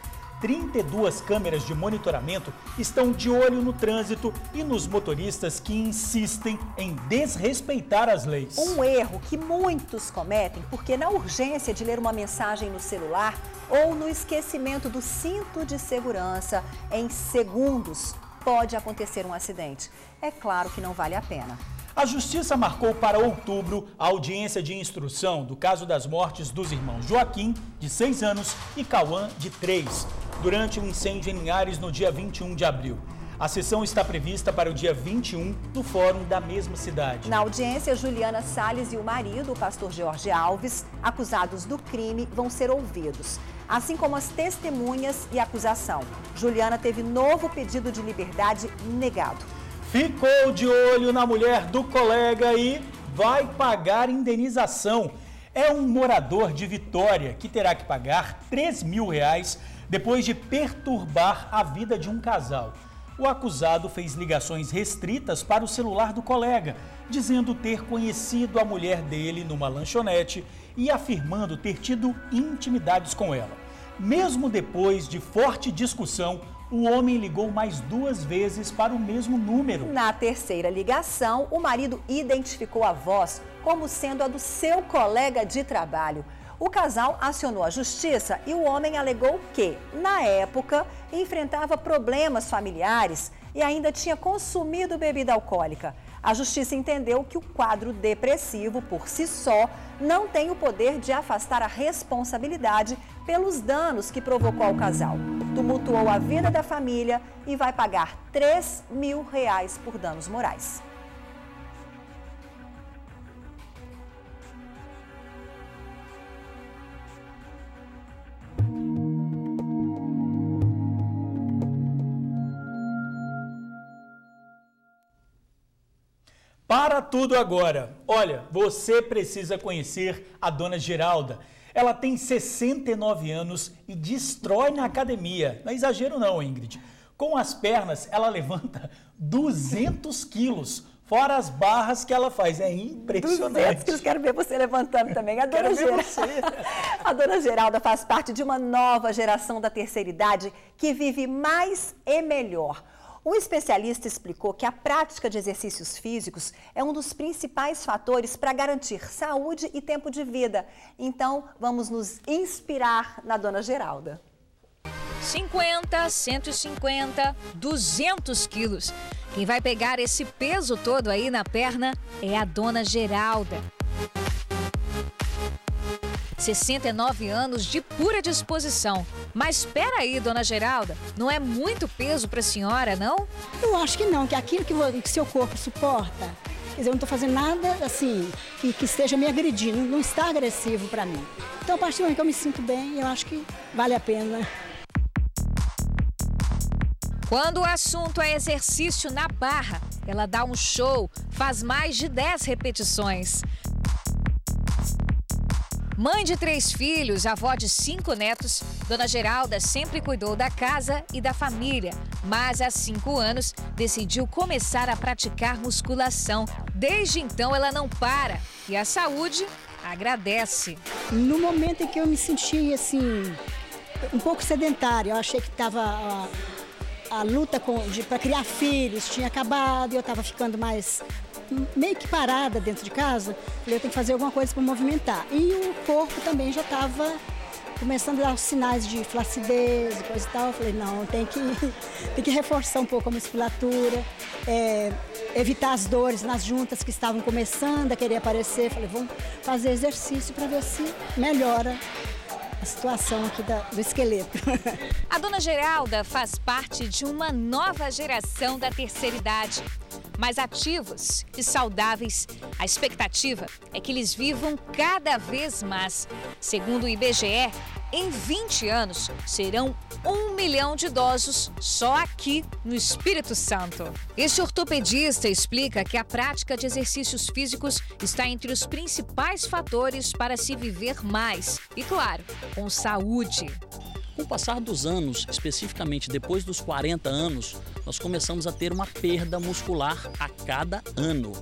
32 câmeras de monitoramento estão de olho no trânsito e nos motoristas que insistem em desrespeitar as leis. Um erro que muitos cometem porque na urgência de ler uma mensagem no celular ou no esquecimento do cinto de segurança, em segundos pode acontecer um acidente. É claro que não vale a pena. A Justiça marcou para outubro a audiência de instrução do caso das mortes dos irmãos Joaquim, de 6 anos, e Cauã, de 3, durante um incêndio em Linhares no dia 21 de abril. A sessão está prevista para o dia 21 no fórum da mesma cidade. Na audiência, Juliana Salles e o marido, o pastor Jorge Alves, acusados do crime, vão ser ouvidos, assim como as testemunhas e acusação. Juliana teve novo pedido de liberdade negado. Ficou de olho na mulher do colega e vai pagar indenização. É um morador de Vitória que terá que pagar R$3.000 depois de perturbar a vida de um casal. O acusado fez ligações restritas para o celular do colega, dizendo ter conhecido a mulher dele numa lanchonete e afirmando ter tido intimidades com ela. Mesmo depois de forte discussão, o homem ligou mais 2 vezes para o mesmo número. Na terceira ligação, o marido identificou a voz como sendo a do seu colega de trabalho. O casal acionou a justiça e o homem alegou que, na época, enfrentava problemas familiares e ainda tinha consumido bebida alcoólica. A justiça entendeu que o quadro depressivo, por si só, não tem o poder de afastar a responsabilidade pelos danos que provocou ao casal. Tumultuou a vida da família e vai pagar R$3.000 por danos morais. Para tudo agora. Olha, você precisa conhecer a dona Geralda. Ela tem 69 anos e destrói na academia. Não é exagero não, Ingrid. Com as pernas, ela levanta 200 quilos, fora as barras que ela faz. É impressionante. 200 quilos, quero ver você levantando também. A dona Geralda faz parte de uma nova geração da terceira idade que vive mais e melhor. Um especialista explicou que a prática de exercícios físicos é um dos principais fatores para garantir saúde e tempo de vida. Então, vamos nos inspirar na dona Geralda. 50, 150, 200 quilos. Quem vai pegar esse peso todo aí na perna é a dona Geralda. 69 anos de pura disposição. Mas espera aí, dona Geralda, não é muito peso para a senhora, não? Eu acho que não, que aquilo que seu corpo suporta, quer dizer, eu não estou fazendo nada assim, que esteja me agredindo, não está agressivo para mim. Então, a partir do momento que eu me sinto bem, eu acho que vale a pena. Quando o assunto é exercício na barra, ela dá um show, faz mais de 10 repetições. Mãe de 3 filhos, avó de 5 netos, dona Geralda sempre cuidou da casa e da família, mas há 5 anos decidiu começar a praticar musculação. Desde então ela não para e a saúde agradece. No momento em que eu me senti assim, um pouco sedentária, eu achei que estava a luta para criar filhos tinha acabado e eu estava ficando mais meio que parada dentro de casa. Falei, eu tenho que fazer alguma coisa para movimentar. E o corpo também já estava começando a dar sinais de flacidez e coisa e tal. Eu falei, não, tem que reforçar um pouco a musculatura, evitar as dores nas juntas que estavam começando a querer aparecer. Falei, vamos fazer exercício para ver se melhora a situação aqui do esqueleto. A dona Geralda faz parte de uma nova geração da terceira idade. Mais ativos e saudáveis, a expectativa é que eles vivam cada vez mais. Segundo o IBGE, em 20 anos serão 1 milhão de idosos só aqui no Espírito Santo. Este ortopedista explica que a prática de exercícios físicos está entre os principais fatores para se viver mais e, claro, com saúde. Com o passar dos anos, especificamente depois dos 40 anos, nós começamos a ter uma perda muscular a cada ano.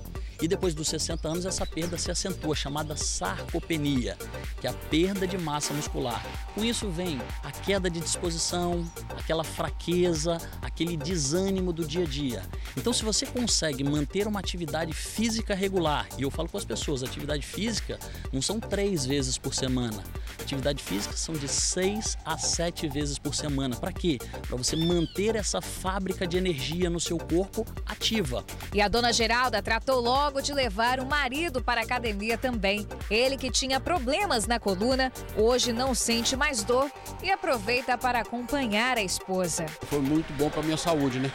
E depois dos 60 anos, essa perda se acentua, chamada sarcopenia, que é a perda de massa muscular. Com isso vem a queda de disposição, aquela fraqueza, aquele desânimo do dia a dia. Então, se você consegue manter uma atividade física regular, e eu falo com as pessoas, atividade física não são 3 vezes por semana. Atividade física são de 6 a 7 vezes por semana. Para quê? Para você manter essa fábrica de energia no seu corpo ativa. E a dona Geralda tratou logo de levar o marido para a academia também. Ele que tinha problemas na coluna, hoje não sente mais dor e aproveita para acompanhar a esposa. Foi muito bom para minha saúde, né?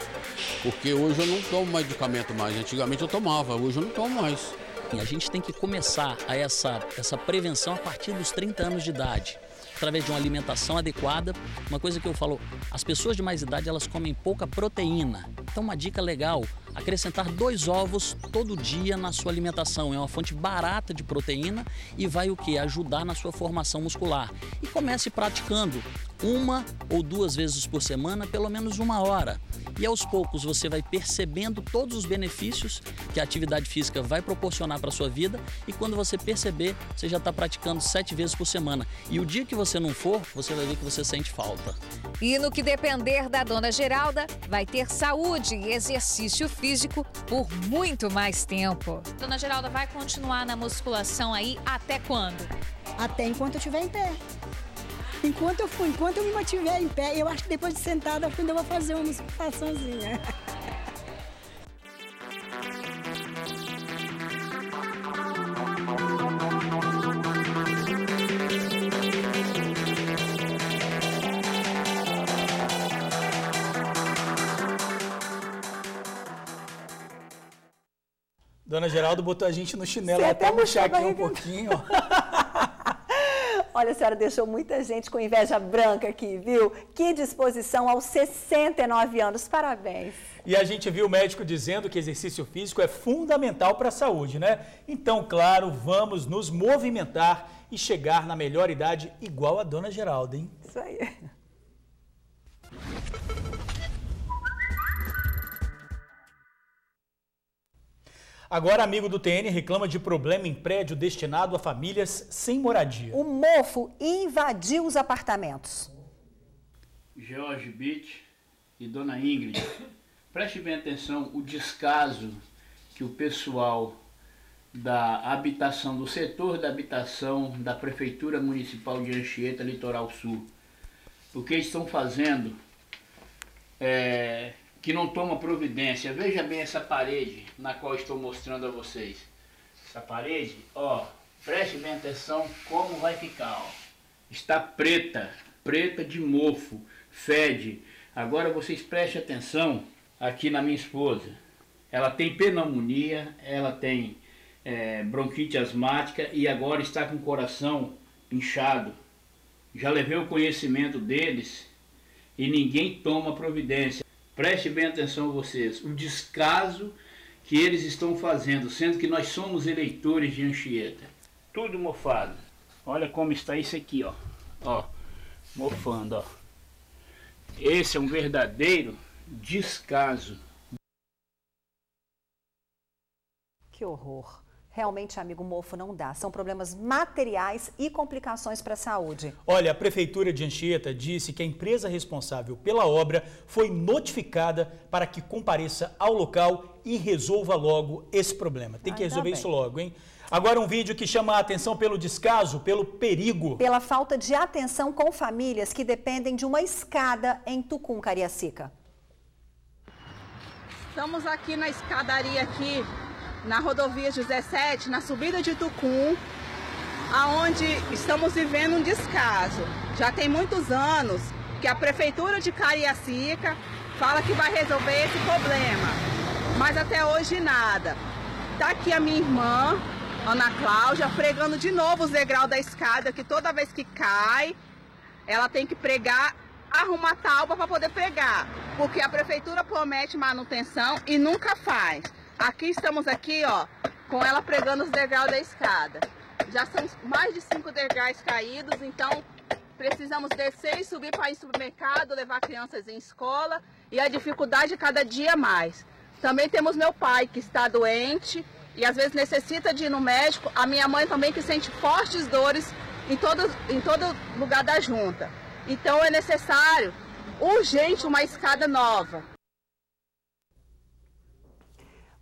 Porque hoje eu não tomo medicamento mais. Antigamente eu tomava, hoje eu não tomo mais. A gente tem que começar essa prevenção a partir dos 30 anos de idade, através de uma alimentação adequada. Uma coisa que eu falo, as pessoas de mais idade, elas comem pouca proteína. Então, uma dica legal, acrescentar 2 ovos todo dia na sua alimentação. É uma fonte barata de proteína e vai o quê? Ajudar na sua formação muscular. E comece praticando 1 ou 2 vezes por semana, pelo menos 1 hora. E aos poucos você vai percebendo todos os benefícios que a atividade física vai proporcionar para a sua vida, e quando você perceber, você já está praticando 7 vezes por semana. E o dia que você não for, você vai ver que você sente falta. E no que depender da dona Geralda, vai ter saúde e exercício físico por muito mais tempo. Dona Geralda vai continuar na musculação aí até quando? Até enquanto eu estiver em pé. Enquanto eu me mantiver em pé, eu acho que depois de sentada, acho que eu vou fazer uma musculaçãozinha. Dona Geralda botou a gente no chinelo, até murchar aqui um pouquinho. Olha, a senhora deixou muita gente com inveja branca aqui, viu? Que disposição aos 69 anos. Parabéns. E a gente viu o médico dizendo que exercício físico é fundamental para a saúde, né? Então, claro, vamos nos movimentar e chegar na melhor idade igual a Dona Geralda, hein? Isso aí. Agora, amigo do TN reclama de problema em prédio destinado a famílias sem moradia. O mofo invadiu os apartamentos. George Beach e Dona Ingrid, preste bem atenção o descaso que o pessoal da habitação, do setor da habitação da Prefeitura Municipal de Anchieta, Litoral Sul, o que estão fazendo que não toma providência. Veja bem essa parede na qual estou mostrando a vocês. Essa parede, ó, preste bem atenção como vai ficar, ó. Está preta de mofo, fede. Agora vocês prestem atenção aqui na minha esposa. Ela tem pneumonia, ela tem bronquite asmática e agora está com o coração inchado. Já levei o conhecimento deles e ninguém toma providência. Preste bem atenção vocês, o descaso que eles estão fazendo, sendo que nós somos eleitores de Anchieta. Tudo mofado. Olha como está isso aqui, ó. Ó, mofando, ó. Esse é um verdadeiro descaso. Que horror. Realmente, amigo, mofo não dá. São problemas materiais e complicações para a saúde. Olha, a Prefeitura de Anchieta disse que a empresa responsável pela obra foi notificada para que compareça ao local e resolva logo esse problema. Tem que resolver isso logo, hein? Agora um vídeo que chama a atenção pelo descaso, pelo perigo. Pela falta de atenção com famílias que dependem de uma escada em Tucum, Cariacica. Estamos aqui na escadaria aqui, na rodovia 17, na subida de Tucum, aonde estamos vivendo um descaso. Já tem muitos anos que a Prefeitura de Cariacica fala que vai resolver esse problema, mas até hoje nada. Tá aqui a minha irmã, Ana Cláudia, pregando de novo os degraus da escada, que toda vez que cai, ela tem que pregar, arrumar tábua para poder pregar, porque a Prefeitura promete manutenção e nunca faz. Aqui estamos aqui, ó, com ela pregando os degraus da escada. Já são mais de 5 degraus caídos, então precisamos descer e subir para ir ao supermercado, levar crianças em escola, e a dificuldade é cada dia mais. Também temos meu pai que está doente e às vezes necessita de ir no médico. A minha mãe também que sente fortes dores em todo lugar da junta. Então é necessário, urgente, uma escada nova.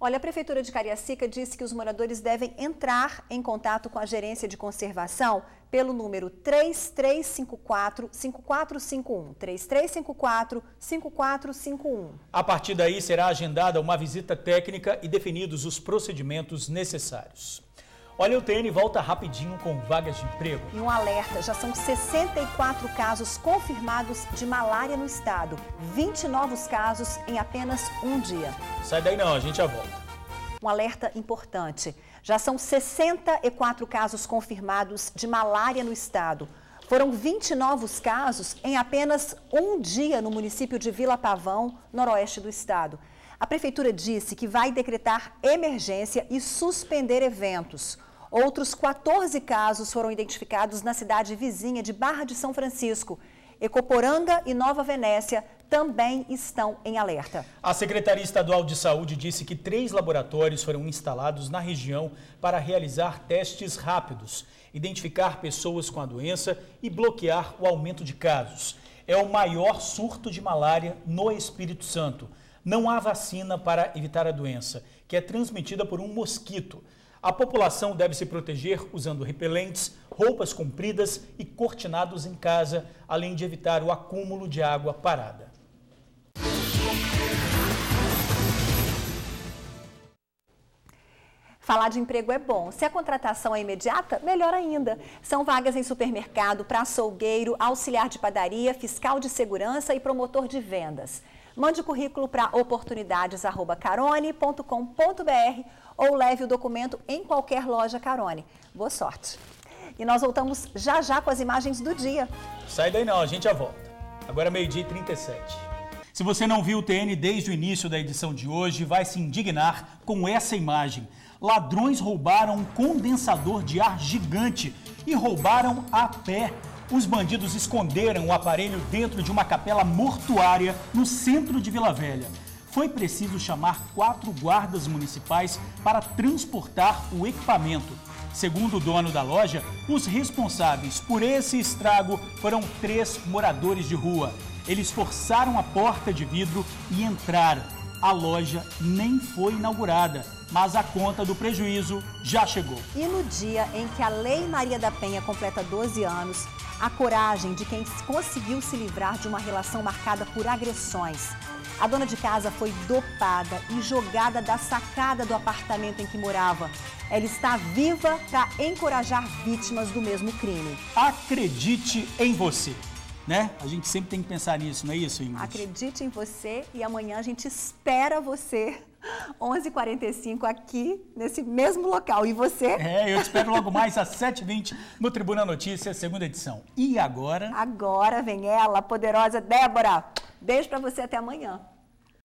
Olha, a Prefeitura de Cariacica disse que os moradores devem entrar em contato com a Gerência de Conservação pelo número 3354-5451. 3354-5451. A partir daí será agendada uma visita técnica e definidos os procedimentos necessários. Olha, o TN volta rapidinho com vagas de emprego. E um alerta, já são 64 casos confirmados de malária no estado. 20 novos casos em apenas um dia. Sai daí não, a gente já volta. Um alerta importante, já são 64 casos confirmados de malária no estado. Foram 20 novos casos em apenas um dia no município de Vila Pavão, noroeste do estado. A Prefeitura disse que vai decretar emergência e suspender eventos. Outros 14 casos foram identificados na cidade vizinha de Barra de São Francisco. Ecoporanga e Nova Venécia também estão em alerta. A Secretaria Estadual de Saúde disse que 3 laboratórios foram instalados na região para realizar testes rápidos, identificar pessoas com a doença e bloquear o aumento de casos. É o maior surto de malária no Espírito Santo. Não há vacina para evitar a doença, que é transmitida por um mosquito. A população deve se proteger usando repelentes, roupas compridas e cortinados em casa, além de evitar o acúmulo de água parada. Falar de emprego é bom. Se a contratação é imediata, melhor ainda. São vagas em supermercado, para açougueiro, auxiliar de padaria, fiscal de segurança e promotor de vendas. Mande o currículo para oportunidades@carone.com.br ou leve o documento em qualquer loja Carone. Boa sorte! E nós voltamos já já com as imagens do dia. Sai daí não, a gente já volta. Agora 12h37. Se você não viu o TN desde o início da edição de hoje, vai se indignar com essa imagem. Ladrões roubaram um condensador de ar gigante e roubaram a pé. Os bandidos esconderam o aparelho dentro de uma capela mortuária no centro de Vila Velha. Foi preciso chamar 4 guardas municipais para transportar o equipamento. Segundo o dono da loja, os responsáveis por esse estrago foram 3 moradores de rua. Eles forçaram a porta de vidro e entraram. A loja nem foi inaugurada, mas a conta do prejuízo já chegou. E no dia em que a Lei Maria da Penha completa 12 anos, a coragem de quem conseguiu se livrar de uma relação marcada por agressões. A dona de casa foi dopada e jogada da sacada do apartamento em que morava. Ela está viva para encorajar vítimas do mesmo crime. Acredite em você, né? A gente sempre tem que pensar nisso, não é isso, Ingrid? Acredite em você e amanhã a gente espera você, 11h45, aqui nesse mesmo local. E você? Eu te espero logo mais às 7h20 no Tribuna Notícias, segunda edição. E agora? Agora vem ela, a poderosa Débora. Beijo para você, até amanhã.